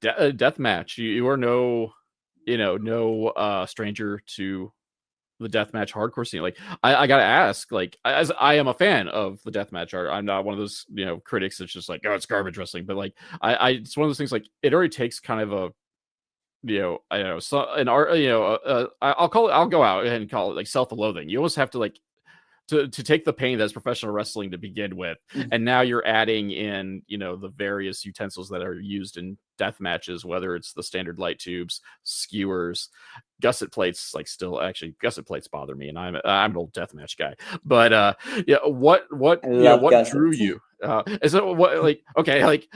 death match, you are no stranger to the deathmatch hardcore scene. Like, I gotta ask, like, as I am a fan of the deathmatch art, I'm not one of those critics that's just like, oh, it's garbage wrestling. But like, it's one of those things, like, it already takes kind of a I don't know, so an art, I'll go out and call it like self-loathing. You almost have to like to take the pain that's professional wrestling to begin with, and now you're adding in the various utensils that are used in death matches, whether it's the standard light tubes, skewers, gusset plates. Like, still, actually, gusset plates bother me, and I'm an old death match guy. But yeah, I love what drew gussets. you? Is it what, like, okay, like,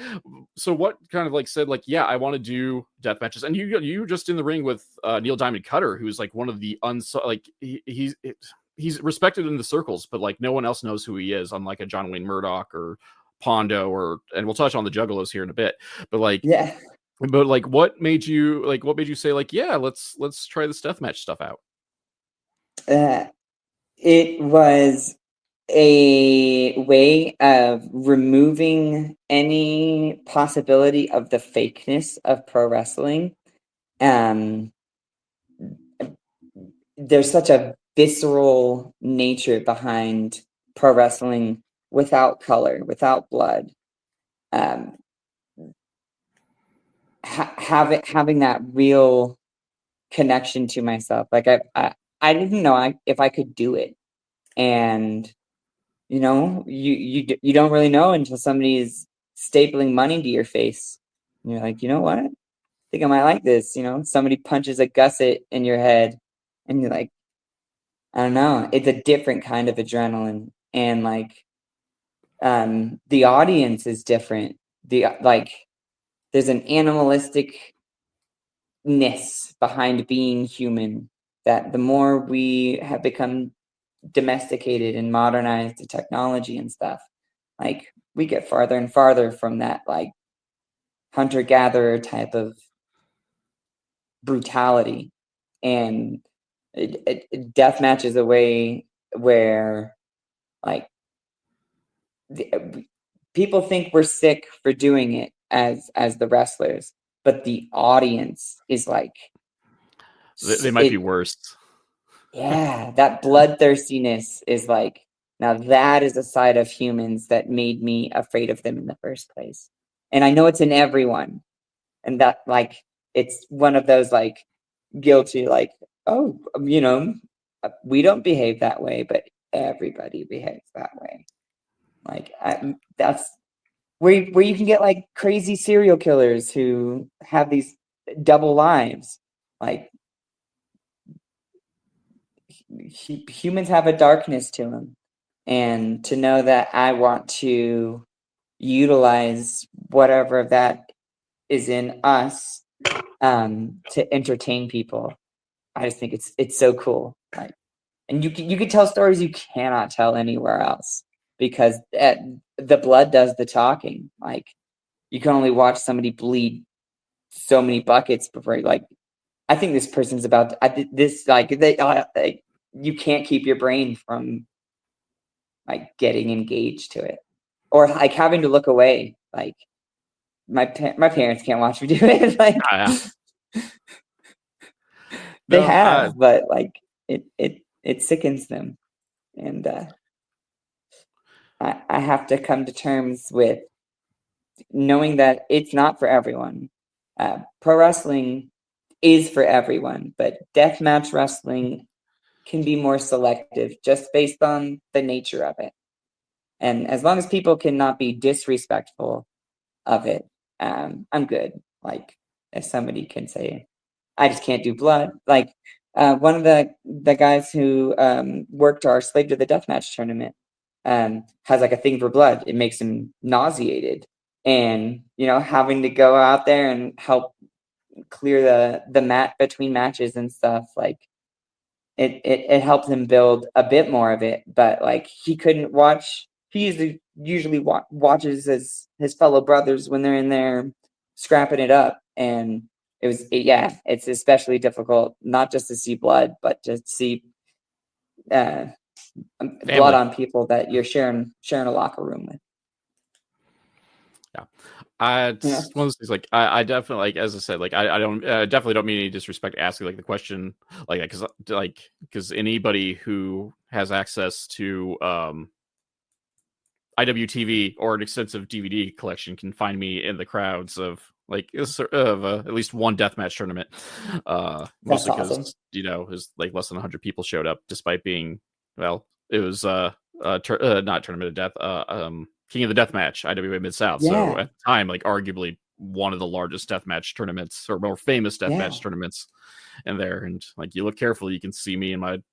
so what kind of like said like, yeah, I want to do death matches? And you were just in the ring with Neil Diamond Cutter, who's like one of the like he's respected in the circles, but like no one else knows who he is, unlike a John Wayne Murdoch or Pondo, and we'll touch on the Juggalos here in a bit. But like, Yeah. what made you say like, yeah, let's try this deathmatch stuff out? It was a way of removing any possibility of the fakeness of pro wrestling. There's such a visceral nature behind pro wrestling without color, without blood. Having that real connection to myself, like I didn't know if I could do it, and you don't really know until somebody's stapling money to your face. And you're like, you know what? I think I might like this. Somebody punches a gusset in your head, and you're like, I don't know. It's a different kind of adrenaline, and like, the audience is different. There's an animalisticness behind being human that the more we have become domesticated and modernized to technology and stuff, like we get farther and farther from that like hunter-gatherer type of brutality. And deathmatch is a way where like people think we're sick for doing it as the wrestlers, but the audience is like They might be worse. Yeah, that bloodthirstiness is like, now that is a side of humans that made me afraid of them in the first place. And I know it's in everyone. And that like it's one of those like guilty, like, oh, we don't behave that way, but everybody behaves that way. Like that's where you can get like crazy serial killers who have these double lives. Like humans have a darkness to them, and to know that I want to utilize whatever that is in us to entertain people, I just think it's so cool. Like, and you can tell stories you cannot tell anywhere else because the blood does the talking. Like you can only watch somebody bleed so many buckets before like I think this person's about this like you can't keep your brain from like getting engaged to it or like having to look away. Like my parents can't watch me do it. Like they have, but like it sickens them, and I have to come to terms with knowing that it's not for everyone. Pro wrestling is for everyone, but deathmatch wrestling can be more selective just based on the nature of it. And as long as people cannot be disrespectful of it, I'm good. Like if somebody can say, I just can't do blood. Like one of the guys who worked our Slave to the Deathmatch tournament has like a thing for blood. It makes him nauseated. And, having to go out there and help clear the mat between matches and stuff, like it helped him build a bit more of it. But like he couldn't watch. He usually watches his fellow brothers when they're in there scrapping it up, and it's especially difficult not just to see blood, but to see blood on people that you're sharing a locker room with. It's one of those things. Like I definitely, like as I said, like I don't definitely don't mean any disrespect asking like the question like that because anybody who has access to IWTV or an extensive DVD collection can find me in the crowds of like at least one deathmatch tournament. Mostly because awesome. it was like less than 100 people showed up, despite being it was not Tournament of Death, King of the Deathmatch, IWA Mid South. Yeah. So at the time, like arguably one of the largest deathmatch tournaments or more famous deathmatch tournaments in there. And like you look carefully, you can see me and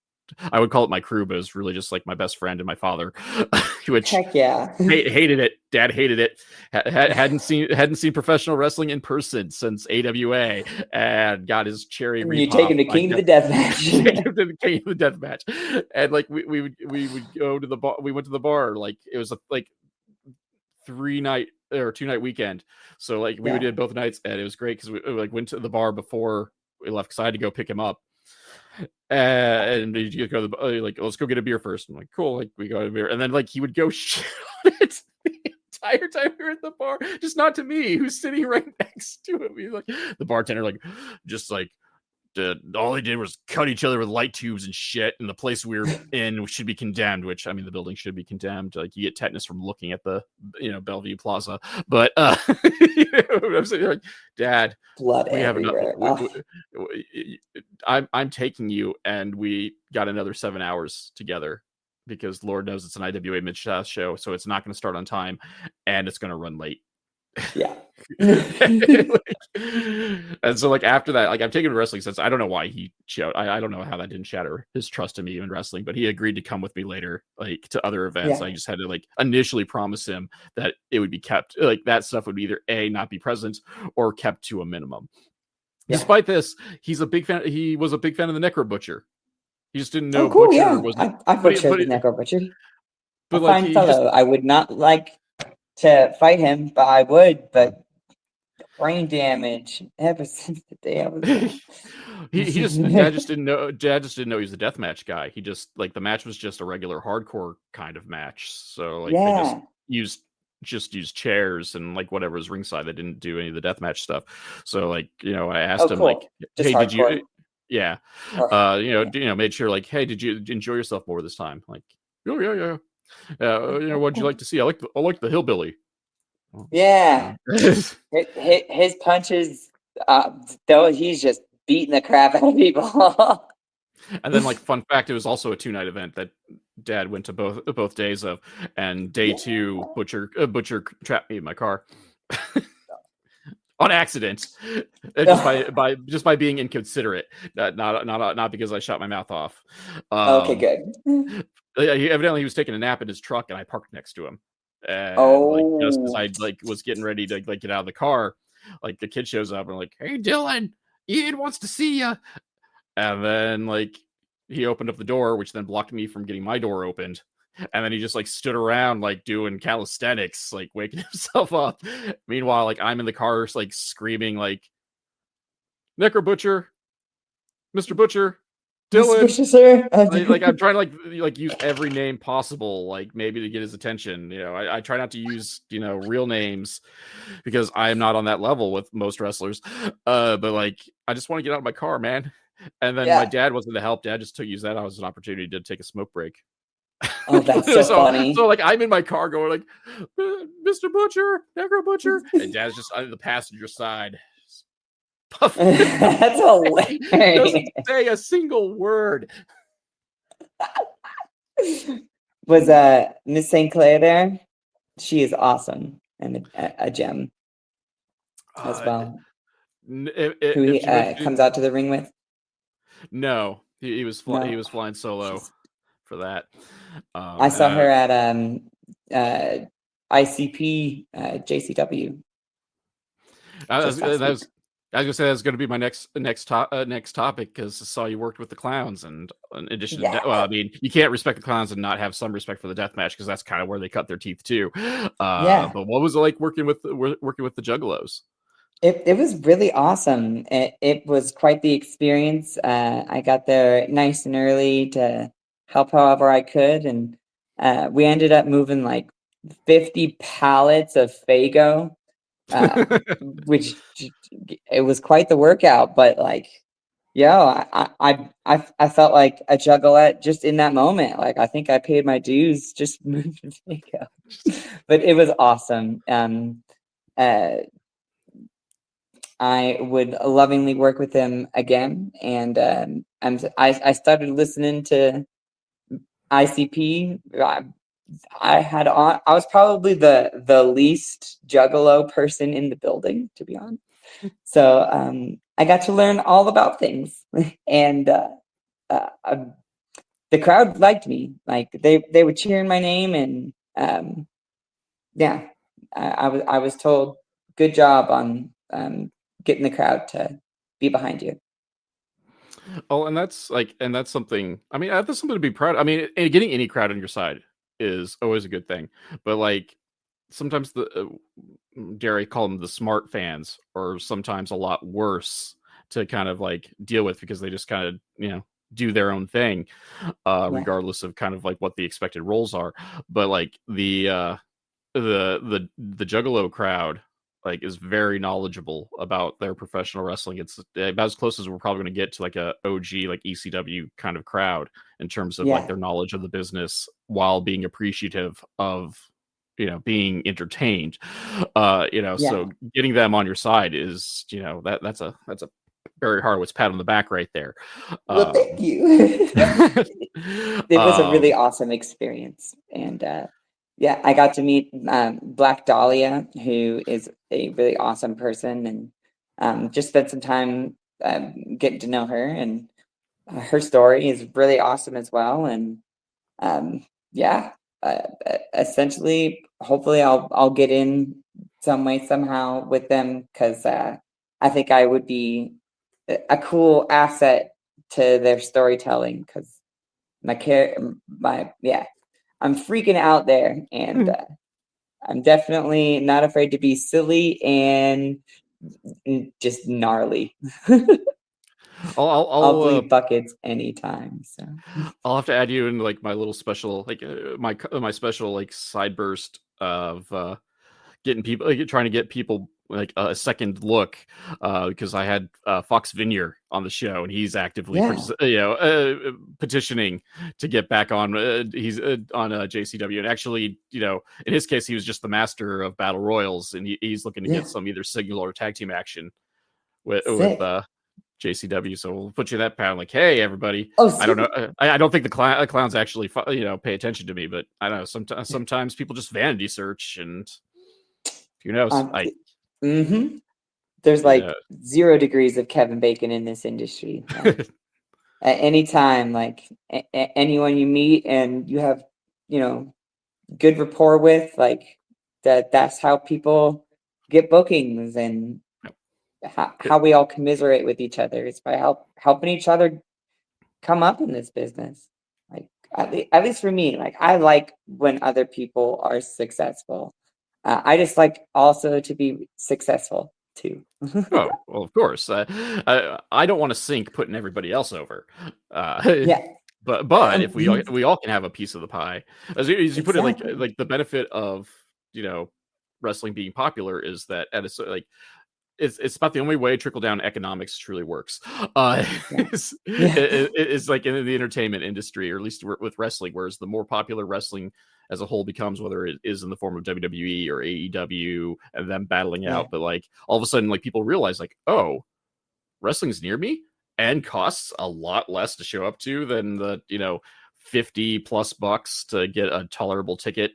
I would call it my crew, but it was really just like my best friend and my father, which heck yeah, hated it. Dad hated it. Hadn't seen professional wrestling in person since AWA, and got his cherry. You take him to King of the Deathmatch. King of the Deathmatch, and like we would go to the bar. We went to the bar. Like it was like 3-night or 2-night weekend. So like we did both nights, and it was great because we like went to the bar before we left because I had to go pick him up. And you go to the, like, let's go get a beer first. I'm like, cool. Like, we got a beer, and then like he would go shit on it the entire time we were at the bar, just not to me, who's sitting right next to him. He's like, the bartender, like, just like, all they did was cut each other with light tubes and shit, and the place we were in should be condemned, which, I mean, the building should be condemned. Like, you get tetanus from looking at the, Bellevue Plaza. But I'm sitting like, Dad, Blood we have enough. everywhere. I'm taking you, and we got another 7 hours together, because Lord knows it's an IWA mid-shaft show, so it's not going to start on time, and it's going to run late. Yeah. And so, like, after that, like, I've taken wrestling since. I don't know why he showed. I don't know how that didn't shatter his trust in me in wrestling, but he agreed to come with me later, like, to other events. Yeah. I just had to, like, initially promise him that it would be kept, like, that stuff would either not be present or kept to a minimum. Yeah. Despite this, he's a big fan. He was a big fan of the Necro Butcher. He just didn't know cool. Butcher Yeah. was. I butchered the Necro Butcher. But A like, fine fellow. I would not like to fight him, but I would. But brain damage ever since the day I was born. Dad just didn't know. Dad just didn't know he was a deathmatch guy. He just, like, the match was just a regular hardcore kind of match. So, like, they just used chairs and, like, whatever was ringside. They didn't do any of the deathmatch stuff. So, like, I asked him, cool. like, Just hey, hardcore. did you? Yeah. Made sure, like, hey, did you enjoy yourself more this time? Like, oh yeah. What'd you like to see? I like the hillbilly. Yeah. His punches, though, he's just beating the crap out of people. And then, like, fun fact, it was also a 2-night event that Dad went to both days of, and day 2, Butcher trapped me in my car on accident, just by being inconsiderate, not because I shot my mouth off. Okay, good. Evidently, he was taking a nap in his truck, and I parked next to him. And like, just as I, like, was getting ready to, like, get out of the car, like, the kid shows up and, like, hey, Dylan, Ian wants to see you. And then, like, he opened up the door, which then blocked me from getting my door opened. And then he just, like, stood around, like, doing calisthenics, like, waking himself up. Meanwhile, like, I'm in the car, like, screaming, like, Necro Butcher, Mr. Butcher, Dylan. Mr. Sir. Like, I'm trying to, like, use every name possible, like, maybe to get his attention. I try not to use, real names, because I am not on that level with most wrestlers. But, like, I just want to get out of my car, man. And then my dad wasn't to help. Dad just used that as an opportunity to take a smoke break. Oh, that's so funny. So, like, I'm in my car going, like, Mr. Butcher, Necro Butcher, and Dad's just on the passenger side. That's hilarious. Doesn't say a single word. Was Miss St. Clair there? She is awesome and a gem as well. Who he comes out to the ring with? No, he was flying solo for that. I saw her at ICP JCW. I was gonna say that's gonna be my next topic, because I saw you worked with the clowns, and in addition to I mean, you can't respect the clowns and not have some respect for the deathmatch, because that's kind of where they cut their teeth too. But what was it like working with the Juggalos? It was really awesome. It was quite the experience. I got there nice and early to help however I could, and we ended up moving like 50 pallets of Faygo, which it was quite the workout. But like, I felt like a juggalette just in that moment. Like, I think I paid my dues just moving Faygo, but it was awesome. I would lovingly work with him again, and I started listening to ICP. I was probably the least juggalo person in the building, to be honest. So I got to learn all about things, and the crowd liked me. Like, they were cheering my name, and I was told, good job on getting the crowd to be behind you. Oh, and that's something. I mean, that's something to be proud of. I mean, getting any crowd on your side is always a good thing. But, like, sometimes dare I call them the smart fans, or sometimes a lot worse to kind of, like, deal with, because they just kind of do their own thing, Yeah. regardless of kind of like what the expected roles are. But like the Juggalo crowd like is very knowledgeable about their professional wrestling. It's about as close as we're probably going to get to like a OG like ECW kind of crowd in terms of like Yeah. their knowledge of the business while being appreciative of being entertained. Yeah. So getting them on your side is that's a very hard pat on the back right there. Well, Um, thank you. It was a really um, awesome experience. And yeah, I got to meet Black Dahlia, who is a really awesome person, and just spent some time getting to know her. And her story is really awesome as well. And yeah, essentially, hopefully, I'll get in some way somehow with them because I think I would be a cool asset to their storytelling because yeah, I'm freaking out there, and I'm definitely not afraid to be silly and just gnarly. I'll bleed buckets anytime. So I'll have to add you in like my little special, like my special like side burst of getting people, like, trying to get people like a second look, because I had Fox Vineyard on the show, and he's actively yeah, petitioning to get back on. He's on JCW, and actually, in his case, he was just the master of battle royals, and he's looking to yeah, get some either single or tag team action with sick. JCW. So we'll put you that pound. Like, hey, everybody. Oh, I don't know. sweet. I don't think the clowns actually, pay attention to me, but I don't know. Sometimes people just vanity search, and who knows? Um, mm-hmm. There's Yeah. like 0 degrees of Kevin Bacon in this industry. Like at any time, like anyone you meet and you have, you know, good rapport with, like that's how people get bookings and how we all commiserate with each other. It's by helping each other come up in this business. Like at least for me, like I like when other people are successful. I just like also to be successful too. Oh, well, of course. I don't want to sink putting everybody else over. Uh, Yeah. but if we all can have a piece of the pie, as you put it, Exactly. like the benefit of you know wrestling being popular is that like it's about the only way trickle down economics truly works. Yeah. Yeah. It's like in the entertainment industry, or at least with wrestling, whereas the more popular wrestling as a whole becomes, whether it is in the form of WWE or AEW and them battling Yeah. out, but like all of a sudden, like people realize, like, oh, wrestling's near me and costs a lot less to show up to than the 50 plus bucks to get a tolerable ticket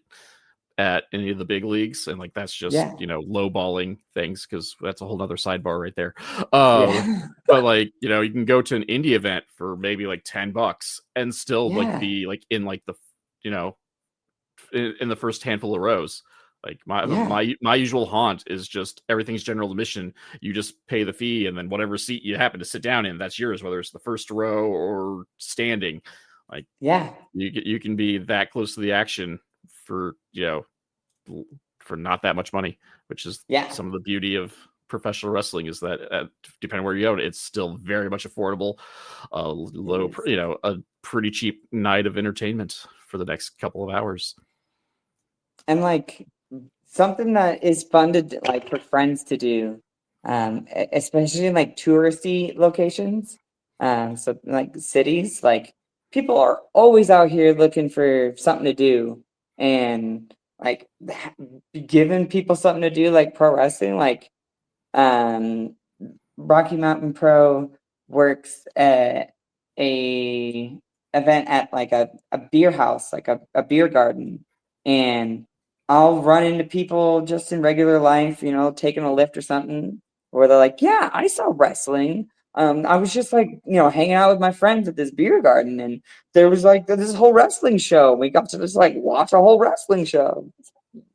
at any of the big leagues, and like that's just Yeah. lowballing things, because that's a whole other sidebar right there. Yeah. But like you can go to an indie event for maybe like $10 and still like Yeah. be like in like the you know in the first handful of rows. Like Yeah. my usual haunt is just everything's general admission. You just pay the fee, and then whatever seat you happen to sit down in, that's yours, whether it's the first row or standing. Like Yeah. you can be that close to the action for for not that much money, which is Yeah. some of the beauty of professional wrestling, is that depending where you own it, it's still very much affordable, It low, is. a pretty cheap night of entertainment for the next couple of hours. And like something that is fun to like for friends to do, especially in like touristy locations. So like cities, like people are always out here looking for something to do, and like giving people something to do, like pro wrestling, like um, Rocky Mountain Pro works at a event at like a beer house, like a beer garden. And I'll run into people just in regular life, taking a lift or something, where they're like, yeah, I saw wrestling. I was just like, hanging out with my friends at this beer garden, and there was like this whole wrestling show. We got to just like watch a whole wrestling show.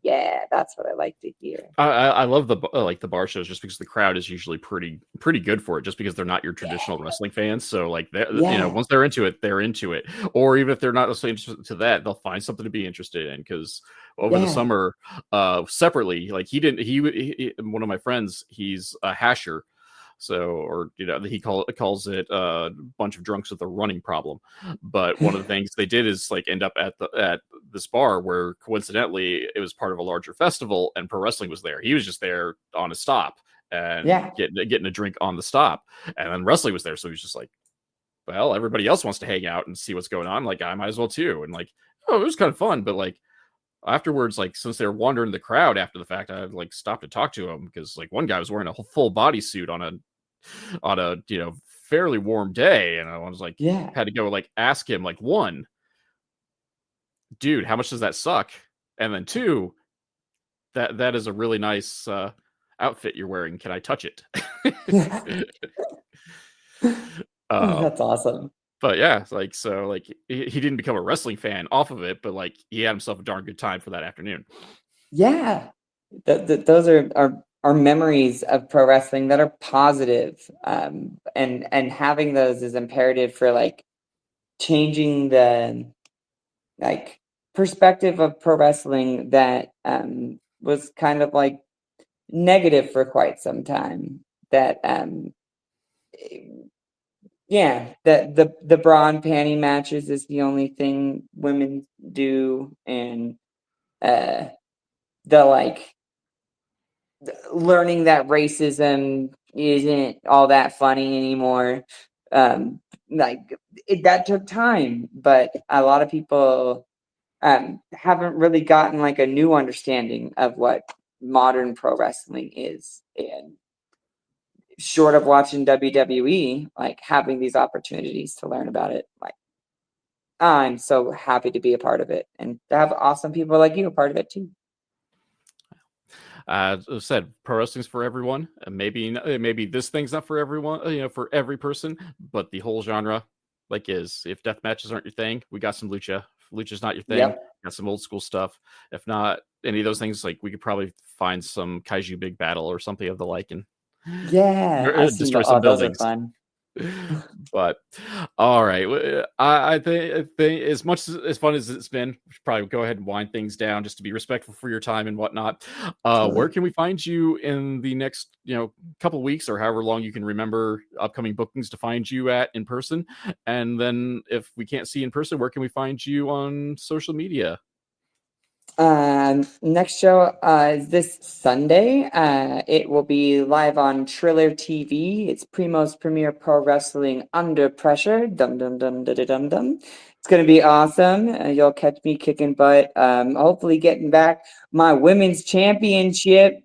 Yeah, that's what I like to hear. I love the like the bar shows, just because the crowd is usually pretty good for it, just because they're not your traditional wrestling fans. So like Yeah, once they're into it, they're into it. Or even if they're not necessarily interested to that, they'll find something to be interested in. Because over the yeah, summer, separately, like he one of my friends, he's a hasher, So, or he calls it a bunch of drunks with a running problem. But one of the things they did is like end up at this bar where coincidentally it was part of a larger festival and pro wrestling was there. He was just there on a stop and Yeah. getting a drink on the stop, and then wrestling was there, so he was just like, well, everybody else wants to hang out and see what's going on. Like, I might as well too. And like, oh, it was kind of fun. But like afterwards, like since they were wandering the crowd after the fact, I like stopped to talk to him because like one guy was wearing a full bodysuit on a fairly warm day, and I was like, Yeah. had to go like ask him like, one, dude, how much does that suck? And then two, that is a really nice outfit you're wearing. Can I touch it? uh, That's awesome. but yeah, like so, like he didn't become a wrestling fan off of it, but like he had himself a darn good time for that afternoon. Yeah. Those are memories of pro wrestling that are positive. And having those is imperative for like changing the like perspective of pro wrestling that was kind of like negative for quite some time. That yeah, the bra and panty matches is the only thing women do, and uh the like learning that racism isn't all that funny anymore. Like that took time, but a lot of people haven't really gotten like a new understanding of what modern pro wrestling is. And short of watching WWE, like having these opportunities to learn about it, like I'm so happy to be a part of it and to have awesome people like you a part of it too. As I said, pro wrestling's for everyone. Maybe this thing's not for everyone, for every person, but the whole genre, like, is. If death matches aren't your thing, we got some lucha. If lucha's not your thing, Yep. got some old school stuff. If not any of those things, like we could probably find some kaiju big battle or something of the like and Yeah, I've seen destroy some those are buildings. fun. But all right, I think as much as fun as it's been, we should probably go ahead and wind things down just to be respectful for your time and whatnot. Where Totally. can we find you in the next couple weeks or however long you can remember upcoming bookings to find you at in person? And then if we can't see you in person, where can we find you on social media? Next show is this Sunday. It will be live on Triller TV. It's Primo's Premier Pro Wrestling Under Pressure. Dum dum dum dum dum dum. It's gonna be awesome. You'll catch me kicking butt. Hopefully getting back my women's championship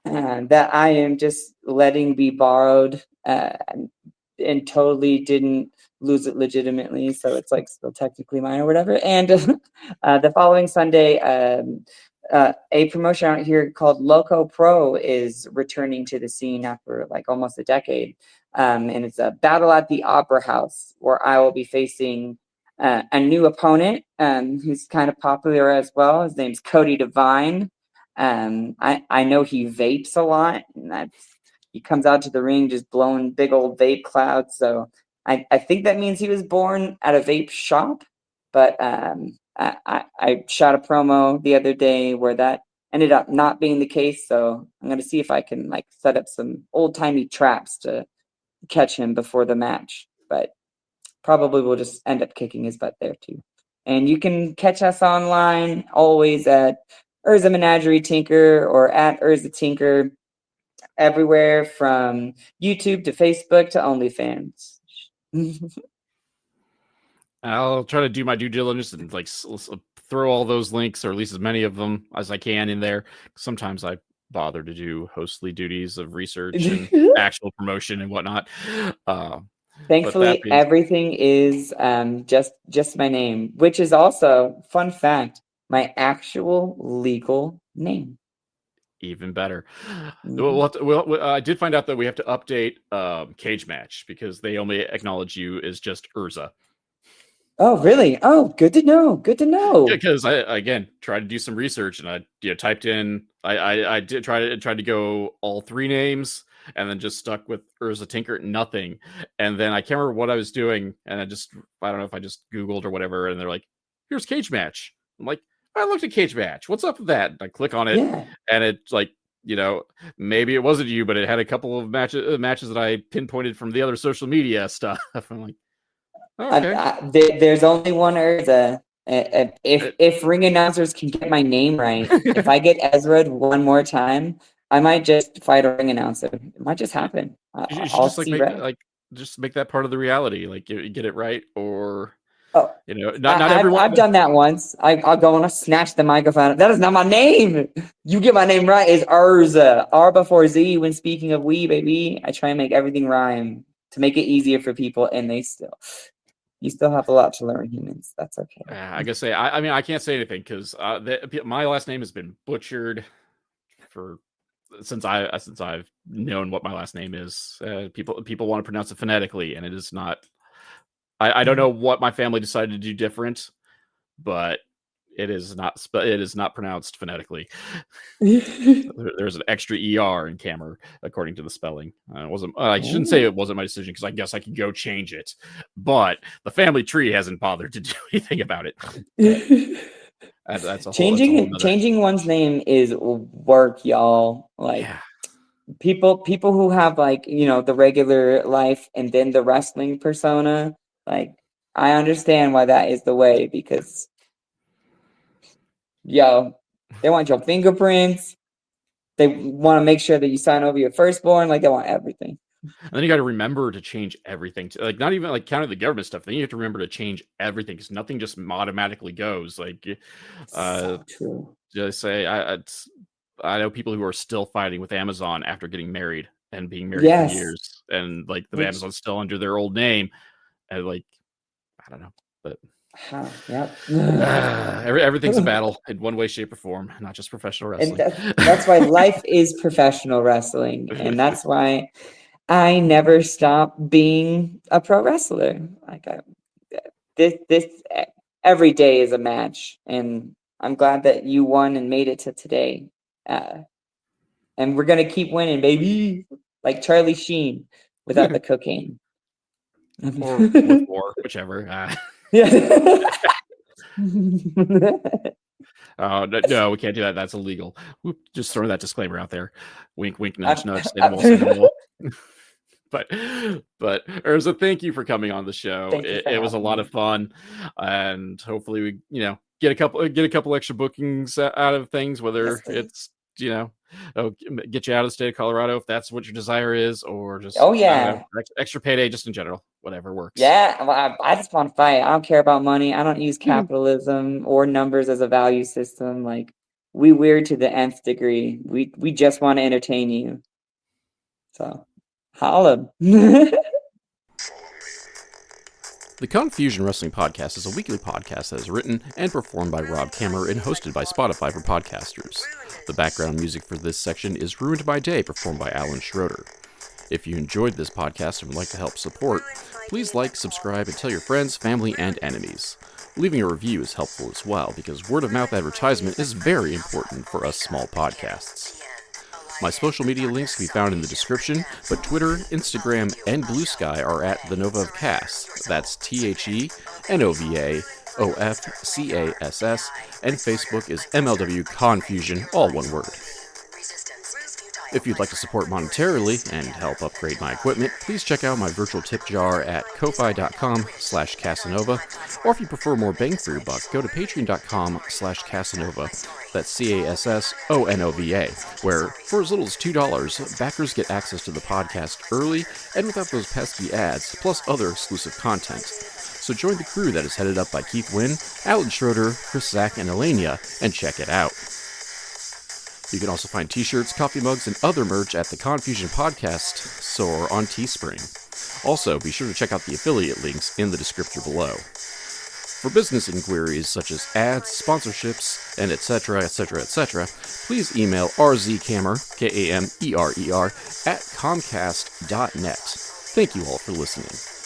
that I am just letting be borrowed and totally didn't lose it legitimately, so it's like still technically mine or whatever. And the following Sunday, a promotion out here called Loco Pro is returning to the scene after like almost a decade, and it's a battle at the Opera House where I will be facing a new opponent who's kind of popular as well. His name's Cody Devine. I know he vapes a lot, and he comes out to the ring just blowing big old vape clouds. So I think that means he was born at a vape shop. But I shot a promo the other day where that ended up not being the case. So I'm gonna see if I can like set up some old timey traps to catch him before the match. But probably we'll just end up kicking his butt there too. And you can catch us online always at Erza Menagerie Tinker or at Erza Tinker, everywhere from YouTube to Facebook to OnlyFans. I'll try to do my due diligence and like throw all those links, or at least as many of them as I can, in there. Sometimes I bother to do hostly duties of research and actual promotion and whatnot. But that Thankfully, being everything is just my name, which is also, fun fact, my actual legal name. even better. Mhm. I did find out that we have to update Cage Match because they only acknowledge you as just Urza. Oh, really? Oh, good to know. Good to Yeah, know. because I again tried to do some research and I typed in I did try to go all three names and then just stuck with Erza Tinker, nothing. And then I can't remember what I was doing, and I don't know if I just Googled or whatever, and they're like, here's Cage Match. I'm like, I looked at Cage Match. What's up with that? And I click on it, Yeah. and it's like maybe it wasn't you, but it had a couple of matches that I pinpointed from the other social media stuff. I'm like, okay. There's only one Erza. If ring announcers can get my name right, if I get Ezra one more time, I might just fight a ring announcer. It might just happen. You should I'll just see red. make that part of the reality. Like you get it right, or Oh, not everyone. I've done that once. I'll go and I'll snatch the microphone. That is not my name. You get my name right. It's Erza. R before Z. When speaking of we, baby, I try and make everything rhyme to make it easier for people, and you still have a lot to learn, humans. That's okay. I guess I mean I can't say anything because my last name has been butchered since I've known what my last name is. People want to pronounce it phonetically, and it is not. I don't know what my family decided to do different, but it is not pronounced phonetically. There's an extra ER in Cammer according to the spelling. It wasn't. I shouldn't say it wasn't my decision because I guess I could go change it, but the family tree hasn't bothered to do anything about it. That's a changing one's name is work, y'all. Like people who have like the regular life and then the wrestling persona. Like I understand why that is the way because they want your fingerprints. They want to make sure that you sign over your firstborn. Like they want everything. And then you got to remember to change everything. Like not even like counting the government stuff. Then you have to remember to change everything because nothing just automatically goes. Like, so true. Just say I know people who are still fighting with Amazon after getting married and being married for years, and like the Amazon's still under their old name, and like I don't know, but. Everything's a battle in one way, shape, or form, not just professional wrestling. And that's why life is professional wrestling, and that's why I never stop being a pro wrestler. Like this every day is a match, and I'm glad that you won and made it to today. And we're gonna keep winning, baby, like Charlie Sheen without the cocaine, or with more, whichever. Yeah. No, we can't do that. That's illegal. Just throwing that disclaimer out there. Wink, wink, nudge, nudge. But Erza, thank you for coming on the show. It was a lot of fun, and hopefully we get a couple extra bookings out of things. Whether it's get you out of the state of Colorado if that's what your desire is, or just extra payday just in general. Whatever works. Yeah, I just want to fight. I don't care about money. I don't use capitalism or numbers as a value system. Like we weird to the nth degree. We just want to entertain you. So, holla. The Confusion Wrestling Podcast is a weekly podcast that is written and performed by Rob Kammer and hosted by Spotify for podcasters. The background music for this section is Ruined by Day, performed by Alan Schroeder. If you enjoyed this podcast and would like to help support, please like, subscribe, and tell your friends, family, and enemies. Leaving a review is helpful as well, because word-of-mouth advertisement is very important for us small podcasts. My social media links can be found in the description, but Twitter, Instagram, and Blue Sky are at The Nova of Cass. That's TheNovaOfCass, and Facebook is MLW Confusion, all one word. If you'd like to support monetarily and help upgrade my equipment, please check out my virtual tip jar at ko-fi.com/Casanova, or if you prefer more bang for your buck, go to patreon.com/Casanova, that's CASSONOVA, where for as little as $2, backers get access to the podcast early and without those pesky ads, plus other exclusive content. So join the crew that is headed up by Keith Wynn, Alan Schroeder, Chris Zach, and Elenia, and check it out. You can also find t-shirts, coffee mugs, and other merch at the Confusion Podcast store on Teespring. Also, be sure to check out the affiliate links in the description below. For business inquiries such as ads, sponsorships, and etc., please email rzkamer, Kamer, at comcast.net. Thank you all for listening.